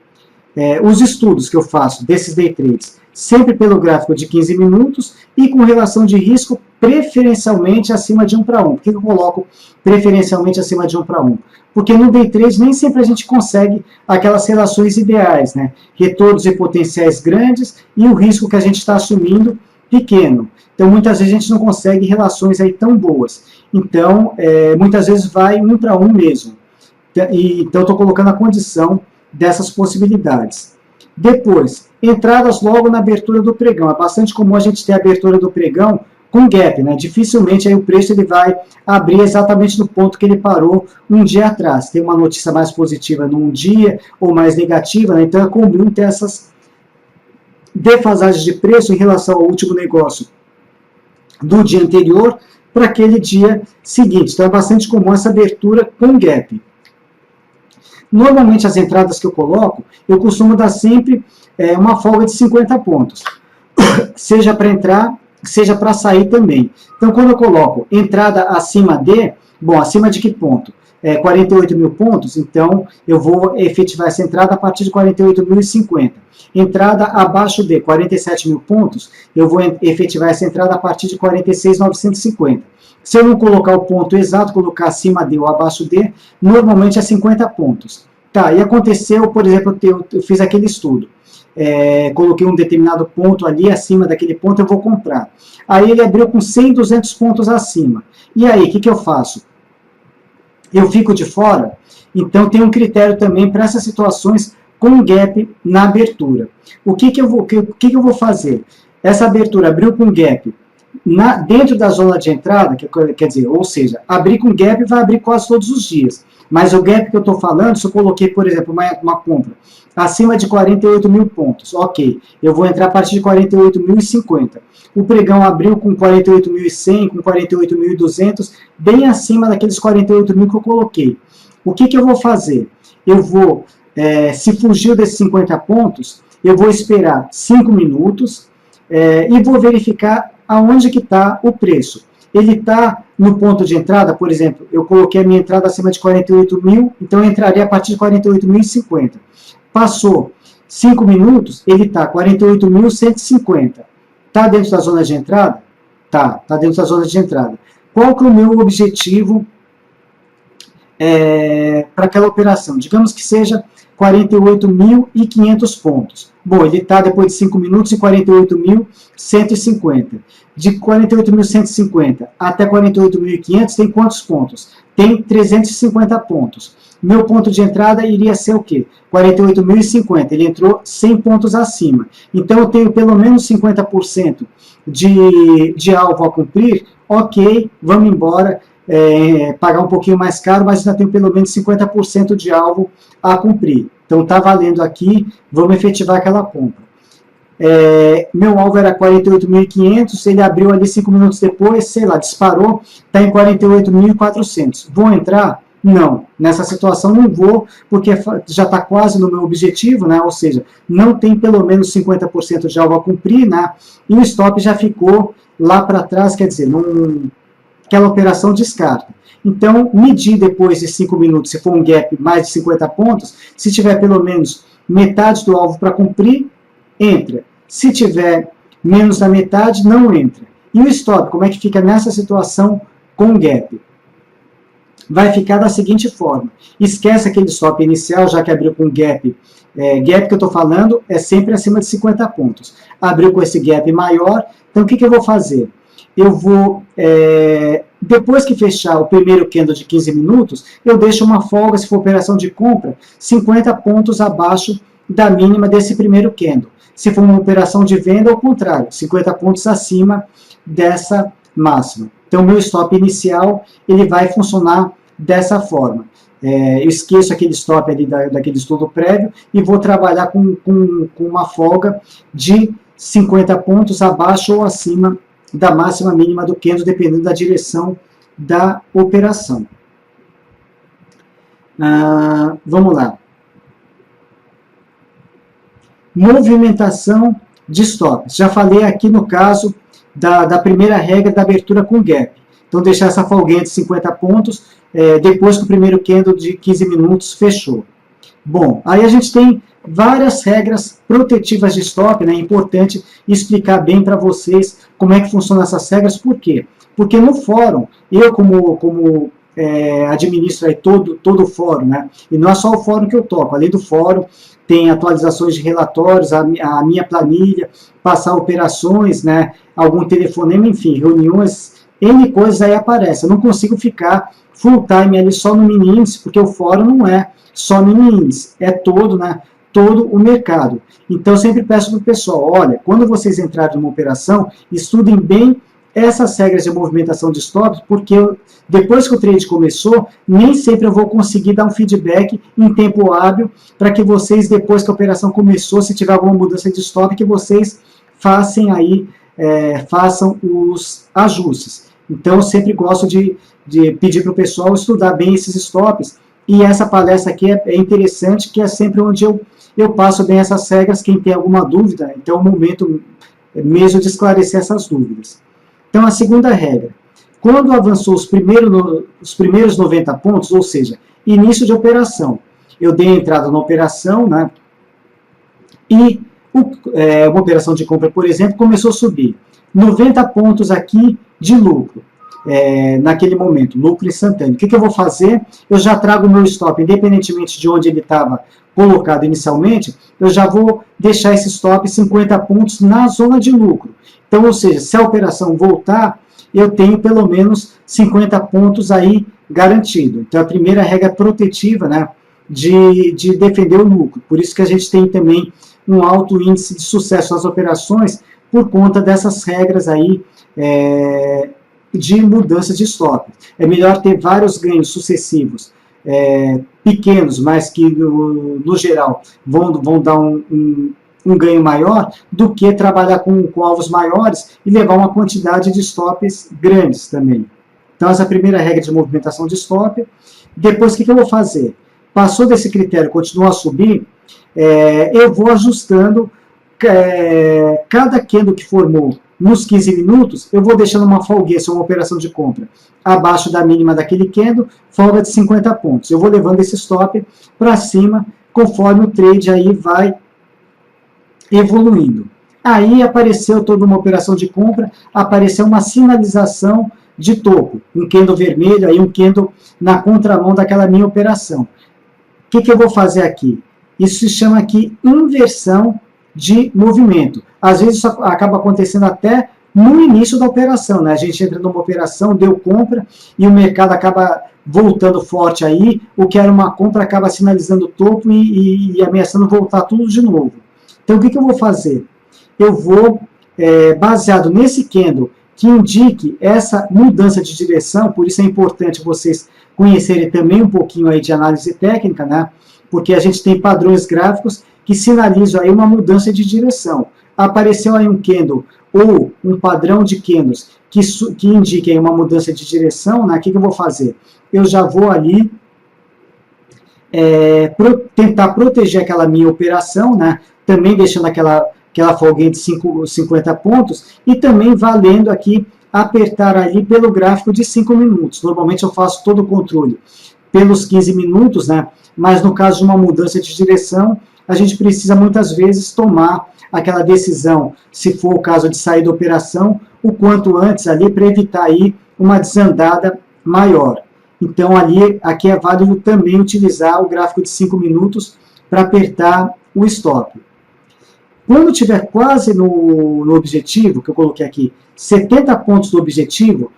Os estudos que eu faço desses day trades, sempre pelo gráfico de 15 minutos e com relação de risco preferencialmente acima de 1 para 1. Por que eu coloco preferencialmente acima de 1 para 1? Porque no day trade nem sempre a gente consegue aquelas relações ideais, né? Retornos e potenciais grandes e o risco que a gente está assumindo pequeno. Então muitas vezes a gente não consegue relações aí tão boas. Então muitas vezes vai 1 para 1 mesmo. Então estou colocando a condição dessas possibilidades. Depois, entradas logo na abertura do pregão. É bastante comum a gente ter a abertura do pregão com gap, né? Dificilmente aí o preço ele vai abrir exatamente no ponto que ele parou um dia atrás. Tem uma notícia mais positiva num dia ou mais negativa, né? Então é comum ter essas defasagens de preço em relação ao último negócio do dia anterior para aquele dia seguinte. Então é bastante comum essa abertura com gap. Normalmente as entradas que eu coloco, eu costumo dar sempre uma folga de 50 pontos, seja para entrar, seja para sair também. Então quando eu coloco entrada acima de, bom, acima de que ponto? 48 mil pontos, então eu vou efetivar essa entrada a partir de 48.050. Entrada abaixo de 47 mil pontos, eu vou efetivar essa entrada a partir de 46.950. Se eu não colocar o ponto exato, colocar acima de ou abaixo de, normalmente é 50 pontos. Tá, e aconteceu, por exemplo, eu fiz aquele estudo. Coloquei um determinado ponto ali, acima daquele ponto eu vou comprar. Aí ele abriu com 100, 200 pontos acima. E aí, o que eu faço? Eu fico de fora? Então tem um critério também para essas situações com gap na abertura. O que eu vou fazer? Essa abertura abriu com gap dentro da zona de entrada, quer dizer, ou seja, abrir com gap vai abrir quase todos os dias. Mas o gap que eu estou falando, se eu coloquei, por exemplo, uma compra acima de 48 mil pontos, ok, eu vou entrar a partir de 48.050. O pregão abriu com 48.100, com 48.200, bem acima daqueles 48 mil que eu coloquei. O que eu vou fazer? Eu vou, se fugiu desses 50 pontos, eu vou esperar 5 minutos e vou verificar aonde que está o preço. Ele está no ponto de entrada, por exemplo, eu coloquei a minha entrada acima de 48 mil, então eu entraria a partir de 48.050. Passou 5 minutos, ele está 48.150. Está dentro da zona de entrada? Tá dentro da zona de entrada. Qual que é o meu objetivo para aquela operação? Digamos que seja 48.500 pontos. Bom, ele está depois de 5 minutos em 48.150. De 48.150 até 48.500 tem quantos pontos? Tem 350 pontos. Meu ponto de entrada iria ser o quê? 48.050. Ele entrou 100 pontos acima. Então eu tenho pelo menos 50% de alvo a cumprir. Ok, vamos embora. Pagar um pouquinho mais caro, mas ainda tenho pelo menos 50% de alvo a cumprir. Então está valendo aqui, vamos efetivar aquela compra. Meu alvo era 48.500, ele abriu ali 5 minutos depois, sei lá, disparou, está em 48.400. Vou entrar? Não. Nessa situação não vou, porque já está quase no meu objetivo, né? Ou seja, não tem pelo menos 50% de alvo a cumprir, né? E o stop já ficou lá para trás, quer dizer, aquela operação descarta. Então, medir depois de 5 minutos, se for um gap mais de 50 pontos, se tiver pelo menos metade do alvo para cumprir, entra. Se tiver menos da metade, não entra. E o stop, como é que fica nessa situação com gap? Vai ficar da seguinte forma. Esquece aquele stop inicial, já que abriu com gap. Gap que eu estou falando é sempre acima de 50 pontos. Abriu com esse gap maior, então o que eu vou fazer? Eu vou, depois que fechar o primeiro candle de 15 minutos, eu deixo uma folga, se for operação de compra, 50 pontos abaixo da mínima desse primeiro candle. Se for uma operação de venda, ao contrário, 50 pontos acima dessa máxima. Então, o meu stop inicial, ele vai funcionar dessa forma. Eu esqueço aquele stop ali daquele estudo prévio e vou trabalhar com uma folga de 50 pontos abaixo ou acima da máxima mínima do candle, dependendo da direção da operação. Vamos lá. Movimentação de stops. Já falei aqui no caso da primeira regra da abertura com gap. Então, deixar essa folguinha de 50 pontos depois que o primeiro candle de 15 minutos fechou. Bom, aí a gente tem várias regras protetivas de stop, né? É importante explicar bem para vocês como é que funcionam essas regras. Por quê? Porque no fórum, eu como administro aí todo o fórum, né? E não é só o fórum que eu toco, além do fórum, tem atualizações de relatórios, a minha planilha, passar operações, né? Algum telefonema, enfim, reuniões, N coisas aí aparecem. Eu não consigo ficar full time ali só no mini índice, porque o fórum não é só mini índice, é todo, né? Todo o mercado. Então, eu sempre peço para o pessoal, olha, quando vocês entrarem numa operação, estudem bem essas regras de movimentação de stops, porque depois que o trade começou, nem sempre eu vou conseguir dar um feedback em tempo hábil para que vocês, depois que a operação começou, se tiver alguma mudança de stop, que vocês façam os ajustes. Então, eu sempre gosto de pedir para o pessoal estudar bem esses stops, e essa palestra aqui é interessante, que é sempre onde eu passo bem essas regras, quem tem alguma dúvida, então é o momento mesmo de esclarecer essas dúvidas. Então, a segunda regra, quando avançou os primeiros 90 pontos, ou seja, início de operação, eu dei a entrada na operação, né, e uma operação de compra, por exemplo, começou a subir 90 pontos aqui de lucro, naquele momento, lucro instantâneo. O que eu vou fazer? Eu já trago o meu stop, independentemente de onde ele estava colocado inicialmente, eu já vou deixar esse stop 50 pontos na zona de lucro. Então, ou seja, se a operação voltar, eu tenho pelo menos 50 pontos aí garantido. Então, a primeira regra protetiva, né, de defender o lucro. Por isso que a gente tem também um alto índice de sucesso nas operações, por conta dessas regras aí de mudança de stop. É melhor ter vários ganhos sucessivos, pequenos, mas que no geral vão dar um ganho maior, do que trabalhar com alvos maiores e levar uma quantidade de stops grandes também. Então, essa é a primeira regra de movimentação de stop. Depois, o que eu vou fazer? Passou desse critério, continua a subir, eu vou ajustando cada candle que formou nos 15 minutos, eu vou deixando uma folguinha, se é uma operação de compra, abaixo da mínima daquele candle, folga de 50 pontos. Eu vou levando esse stop para cima, conforme o trade aí vai evoluindo. Aí apareceu toda uma operação de compra, apareceu uma sinalização de topo, um candle vermelho, aí um candle na contramão daquela minha operação. O que eu vou fazer aqui? Isso se chama aqui inversão de movimento. Às vezes isso acaba acontecendo até no início da operação, né? A gente entra numa operação, deu compra, e o mercado acaba voltando forte aí, o que era uma compra acaba sinalizando o topo e ameaçando voltar tudo de novo. Então, o que eu vou fazer? Eu vou, baseado nesse candle que indique essa mudança de direção, por isso é importante vocês conhecerem também um pouquinho aí de análise técnica, né? Porque a gente tem padrões gráficos que sinalizam aí uma mudança de direção. Apareceu aí um candle ou um padrão de candles que indique aí uma mudança de direção, né? O que eu vou fazer? Eu já vou ali tentar proteger aquela minha operação, né? Também deixando aquela folguinha de 50 pontos, e também valendo aqui apertar ali pelo gráfico de 5 minutos. Normalmente eu faço todo o controle pelos 15 minutos, né? Mas no caso de uma mudança de direção, a gente precisa muitas vezes tomar aquela decisão, se for o caso de sair da operação, o quanto antes ali, para evitar aí uma desandada maior. Então aqui é válido também utilizar o gráfico de 5 minutos para apertar o stop. Quando estiver quase no objetivo, que eu coloquei aqui, 70 pontos do objetivo,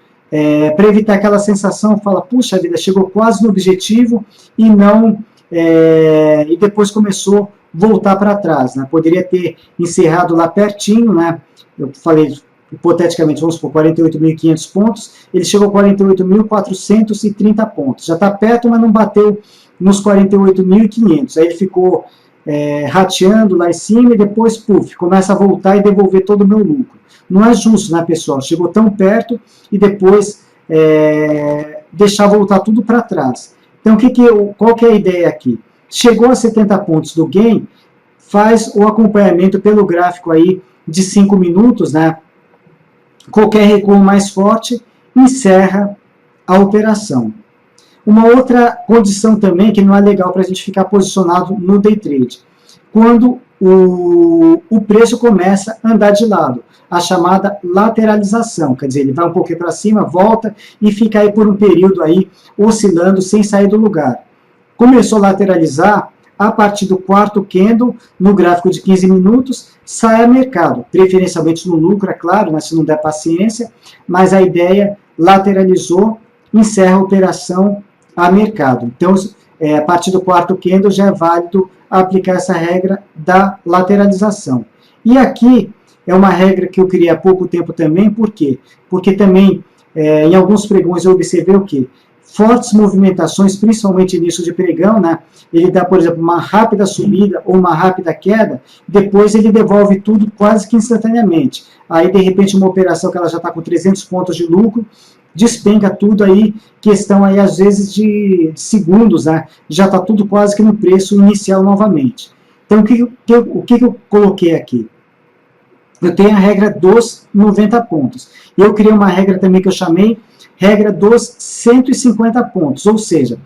para evitar aquela sensação, fala, puxa vida, chegou quase no objetivo e e depois começou a voltar para trás, né? Poderia ter encerrado lá pertinho, né? Eu falei, hipoteticamente, vamos supor, 48.500 pontos, ele chegou a 48.430 pontos. Já está perto, mas não bateu nos 48.500. Aí ele ficou rateando lá em cima e depois, puf, começa a voltar e devolver todo o meu lucro. Não é justo, né, pessoal? Chegou tão perto e depois deixar voltar tudo para trás. Então, qual que é a ideia aqui? Chegou a 70 pontos do gain, faz o acompanhamento pelo gráfico aí de 5 minutos, né? Qualquer recuo mais forte, encerra a operação. Uma outra condição também, que não é legal para a gente ficar posicionado no day trade, quando o preço começa a andar de lado, a chamada lateralização, quer dizer, ele vai um pouquinho para cima, volta e fica aí por um período aí oscilando sem sair do lugar. Começou a lateralizar, a partir do quarto candle, no gráfico de 15 minutos, sai a mercado, preferencialmente no lucro, é claro, né, se não der paciência, mas a ideia, lateralizou, encerra a operação a mercado. Então, a partir do quarto candle já é válido aplicar essa regra da lateralização. E aqui, É uma regra que eu criei há pouco tempo também, por quê? Porque também, em alguns pregões eu observei o quê? Fortes movimentações, principalmente início de pregão, né? Ele dá, por exemplo, uma rápida subida ou uma rápida queda, depois ele devolve tudo quase que instantaneamente. Aí, de repente, uma operação que ela já está com 300 pontos de lucro, despenca tudo aí, questão aí às vezes de segundos, né? Já está tudo quase que no preço inicial novamente. Então, o que eu coloquei aqui? Eu tenho a regra dos 90 pontos. E eu criei uma regra também que eu chamei regra dos 150 pontos, ou seja,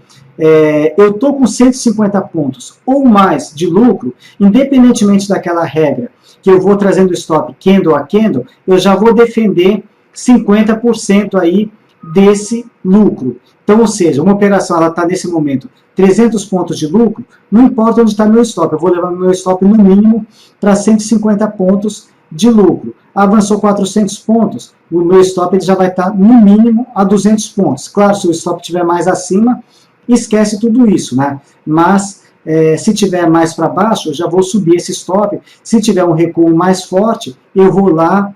eu estou com 150 pontos ou mais de lucro, independentemente daquela regra que eu vou trazendo stop candle a candle, eu já vou defender 50% aí desse lucro. Então, ou seja, uma operação ela está nesse momento 300 pontos de lucro, não importa onde está meu stop, eu vou levar meu stop no mínimo para 150 pontos de lucro. Avançou 400 pontos, o meu stop ele já vai estar no mínimo a 200 pontos. Claro, se o stop estiver mais acima, esquece tudo isso, né? Mas se tiver mais para baixo, eu já vou subir esse stop. Se tiver um recuo mais forte, eu vou lá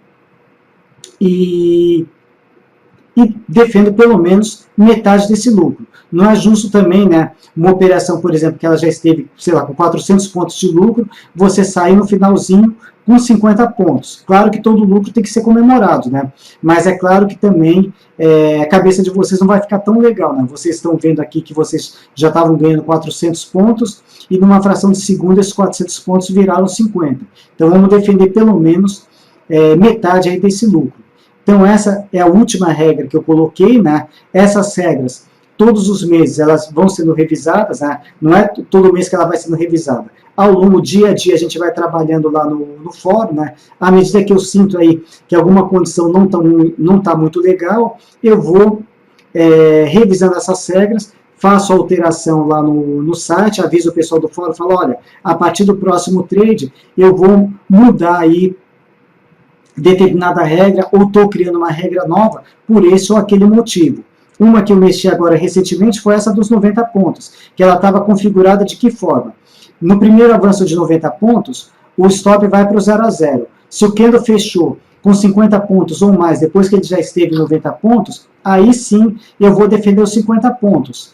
e defendo pelo menos metade desse lucro. Não é justo também, né, uma operação, por exemplo, que ela já esteve, sei lá, com 400 pontos de lucro, você sair no finalzinho com 50 pontos. Claro que todo lucro tem que ser comemorado, né? Mas é claro que também a cabeça de vocês não vai ficar tão legal, né? Vocês estão vendo aqui que vocês já estavam ganhando 400 pontos e numa fração de segundo esses 400 pontos viraram 50. Então vamos defender pelo menos metade aí desse lucro. Então essa é a última regra que eu coloquei, né? Essas regras, todos os meses, elas vão sendo revisadas, né? Não é todo mês que ela vai sendo revisada. Ao longo, dia a dia, a gente vai trabalhando lá no fórum, né? À medida que eu sinto aí que alguma condição não tá muito legal, eu vou revisando essas regras, faço alteração lá no site, aviso o pessoal do fórum, falo, olha, a partir do próximo trade, eu vou mudar aí determinada regra, ou estou criando uma regra nova, por esse ou aquele motivo. Uma que eu mexi agora recentemente foi essa dos 90 pontos, que ela estava configurada de que forma? No primeiro avanço de 90 pontos, o stop vai para o 0 a 0. Se o candle fechou com 50 pontos ou mais, depois que ele já esteve em 90 pontos, aí sim eu vou defender os 50 pontos.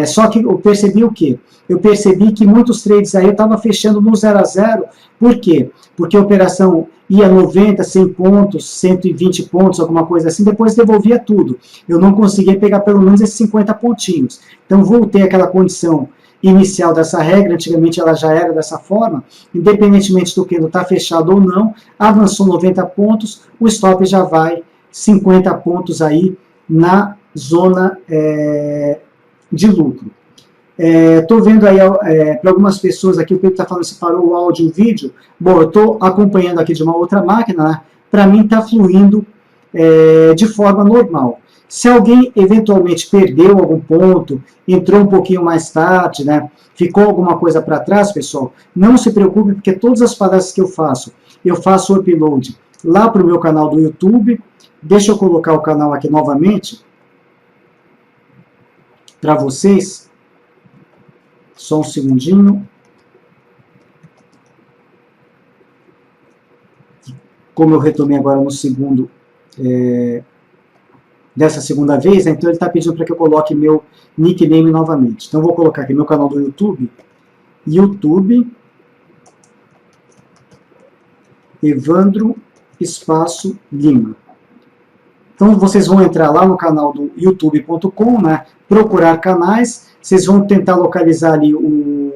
Só que eu percebi o quê? Eu percebi que muitos trades aí eu estava fechando no 0 a 0, por quê? Porque a operação ia 90, 100 pontos, 120 pontos, alguma coisa assim, depois devolvia tudo. Eu não conseguia pegar pelo menos esses 50 pontinhos. Então voltei àquela condição inicial dessa regra, antigamente ela já era dessa forma, independentemente do candle estar fechado ou não, avançou 90 pontos, o stop já vai 50 pontos aí na zona de lucro. Estou vendo aí para algumas pessoas aqui, o Pedro está falando se parou o áudio e o vídeo. Bom, eu estou acompanhando aqui de uma outra máquina, né? Para mim está fluindo de forma normal. Se alguém eventualmente perdeu algum ponto, entrou um pouquinho mais tarde, né? Ficou alguma coisa para trás, pessoal, não se preocupe, porque todas as palestras que eu faço o upload lá para o meu canal do YouTube. Deixa eu colocar o canal aqui novamente para vocês. Só um segundinho. Como eu retomei agora no segundo, dessa segunda vez, né, então ele está pedindo para que eu coloque meu nickname novamente. Então eu vou colocar aqui meu canal do YouTube, YouTube Evandro Espaço Lima. Então vocês vão entrar lá no canal do youtube.com, né, procurar canais, vocês vão tentar localizar ali,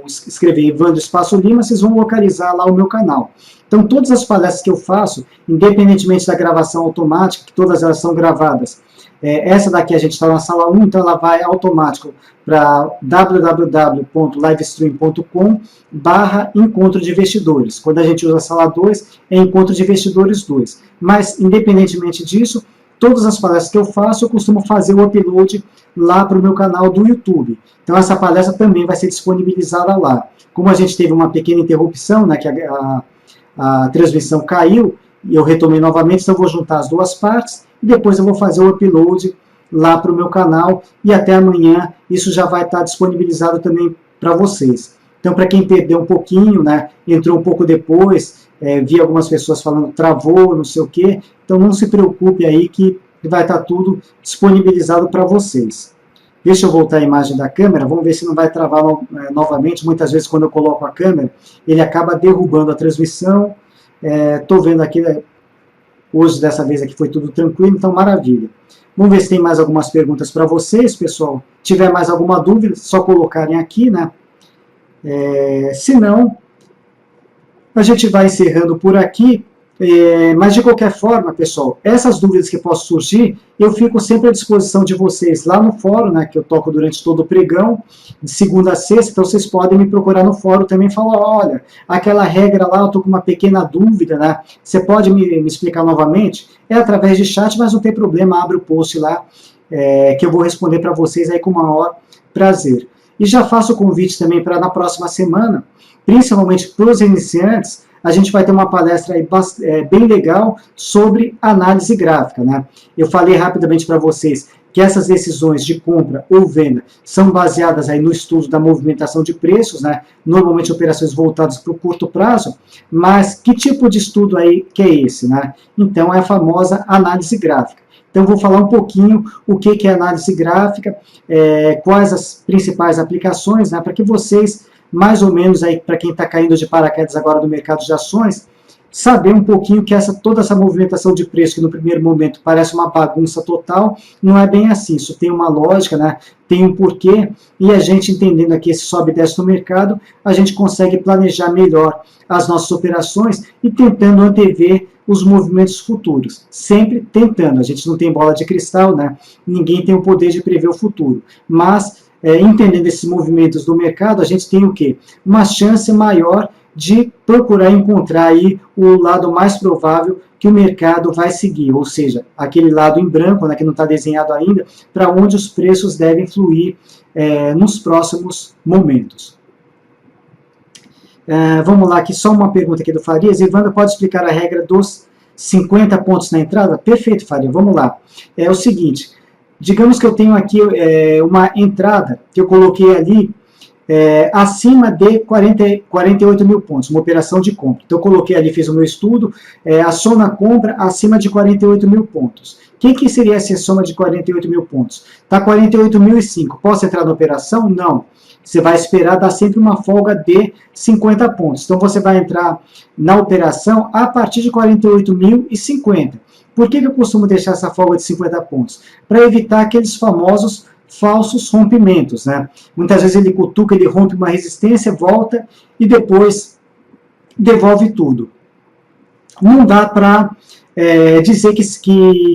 escrever Evandro Espaço Lima, vocês vão localizar lá o meu canal. Então todas as palestras que eu faço, independentemente da gravação automática, que todas elas são gravadas, essa daqui a gente está na sala 1, então ela vai automático para www.livestream.com/encontro de investidores. Quando a gente usa a sala 2, é encontro de investidores 2. Mas, independentemente disso, todas as palestras que eu faço, eu costumo fazer o upload lá para o meu canal do YouTube. Então essa palestra também vai ser disponibilizada lá. Como a gente teve uma pequena interrupção, né, que a transmissão caiu, e eu retomei novamente, então eu vou juntar as duas partes, e depois eu vou fazer o upload lá para o meu canal, e até amanhã isso já vai estar disponibilizado também para vocês. Então, para quem perdeu um pouquinho, né, entrou um pouco depois, vi algumas pessoas falando travou, não sei o quê, então não se preocupe aí que vai estar tudo disponibilizado para vocês. Deixa eu voltar a imagem da câmera, vamos ver se não vai travar novamente. Muitas vezes quando eu coloco a câmera, ele acaba derrubando a transmissão. Estou vendo aqui, hoje dessa vez aqui foi tudo tranquilo, então maravilha. Vamos ver se tem mais algumas perguntas para vocês, pessoal. Se tiver mais alguma dúvida, só colocarem aqui, né? Se não, a gente vai encerrando por aqui. Mas de qualquer forma, pessoal, essas dúvidas que possam surgir, eu fico sempre à disposição de vocês lá no fórum, né, que eu toco durante todo o pregão, de segunda a sexta, então vocês podem me procurar no fórum também e falar, olha, aquela regra lá, eu estou com uma pequena dúvida, né, você pode me explicar novamente? É através de chat, mas não tem problema, abre o post lá, que eu vou responder para vocês aí com o maior prazer. E já faço o convite também para na próxima semana, principalmente para os iniciantes, a gente vai ter uma palestra aí bem legal sobre análise gráfica, né? Eu falei rapidamente para vocês que essas decisões de compra ou venda são baseadas aí no estudo da movimentação de preços, né? Normalmente operações voltadas para o curto prazo, mas que tipo de estudo aí que é esse, né? Então é a famosa análise gráfica. Então, vou falar um pouquinho o que é análise gráfica, quais as principais aplicações, né, para que vocês, mais ou menos, para quem está caindo de paraquedas agora no mercado de ações, saber um pouquinho que toda essa movimentação de preço, que no primeiro momento parece uma bagunça total, não é bem assim. Isso tem uma lógica, né, tem um porquê, e a gente entendendo aqui esse sobe e desce no mercado, a gente consegue planejar melhor as nossas operações e tentando antever os movimentos futuros, sempre tentando. A gente não tem bola de cristal, né? Ninguém tem o poder de prever o futuro, mas entendendo esses movimentos do mercado, a gente tem o quê? Uma chance maior de procurar encontrar aí o lado mais provável que o mercado vai seguir, ou seja, aquele lado em branco, né, que não está desenhado ainda, para onde os preços devem fluir nos próximos momentos. Vamos lá, aqui só uma pergunta aqui do Farias. Evandro, pode explicar a regra dos 50 pontos na entrada? Perfeito, Farias, vamos lá. É o seguinte, digamos que eu tenho aqui uma entrada que eu coloquei ali acima de 48 mil pontos, uma operação de compra. Então eu coloquei ali, fiz o meu estudo, a soma compra acima de 48 mil pontos. O que seria essa soma de 48 mil pontos? Está 48.005. Posso entrar na operação? Não. Você vai esperar dar sempre uma folga de 50 pontos. Então, você vai entrar na operação a partir de 48.050. Por que eu costumo deixar essa folga de 50 pontos? Para evitar aqueles famosos falsos rompimentos, né? Muitas vezes ele cutuca, ele rompe uma resistência, volta e depois devolve tudo. Não dá para dizer que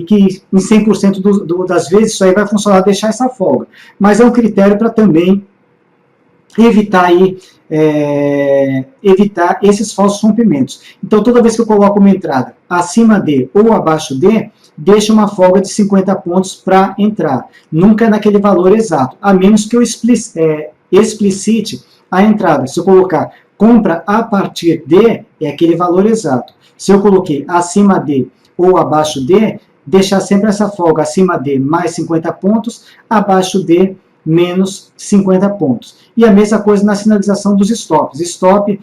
em 100% das vezes isso aí vai funcionar, deixar essa folga. Mas é um critério para também evitar esses falsos rompimentos. Então, toda vez que eu coloco uma entrada acima de ou abaixo de, deixa uma folga de 50 pontos para entrar. Nunca naquele valor exato, a menos que eu explicite a entrada. Se eu colocar compra a partir de, é aquele valor exato. Se eu coloquei acima de ou abaixo de, deixar sempre essa folga acima de mais 50 pontos, abaixo de menos 50 pontos. E a mesma coisa na sinalização dos stops. Stop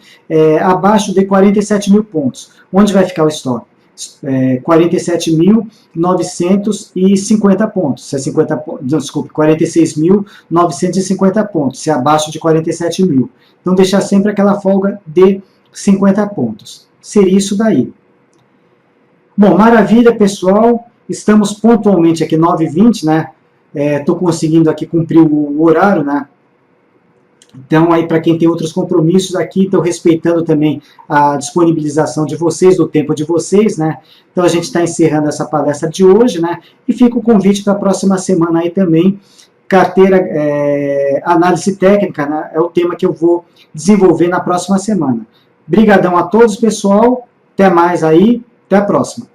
abaixo de 47 mil pontos. Onde vai ficar o stop? 47.950 pontos. Se é 46.950 pontos. Se é abaixo de 47 mil. Então, deixar sempre aquela folga de 50 pontos. Seria isso daí. Bom, maravilha, pessoal. Estamos pontualmente aqui 9h20, né? Estou conseguindo aqui cumprir o horário, né? Então, aí para quem tem outros compromissos aqui, estou respeitando também a disponibilização de vocês, do tempo de vocês, né? Então, a gente está encerrando essa palestra de hoje, né? E fica o convite para a próxima semana aí também, carteira, análise técnica, né? É o tema que eu vou desenvolver na próxima semana. Brigadão a todos, pessoal. Até mais aí. Até a próxima.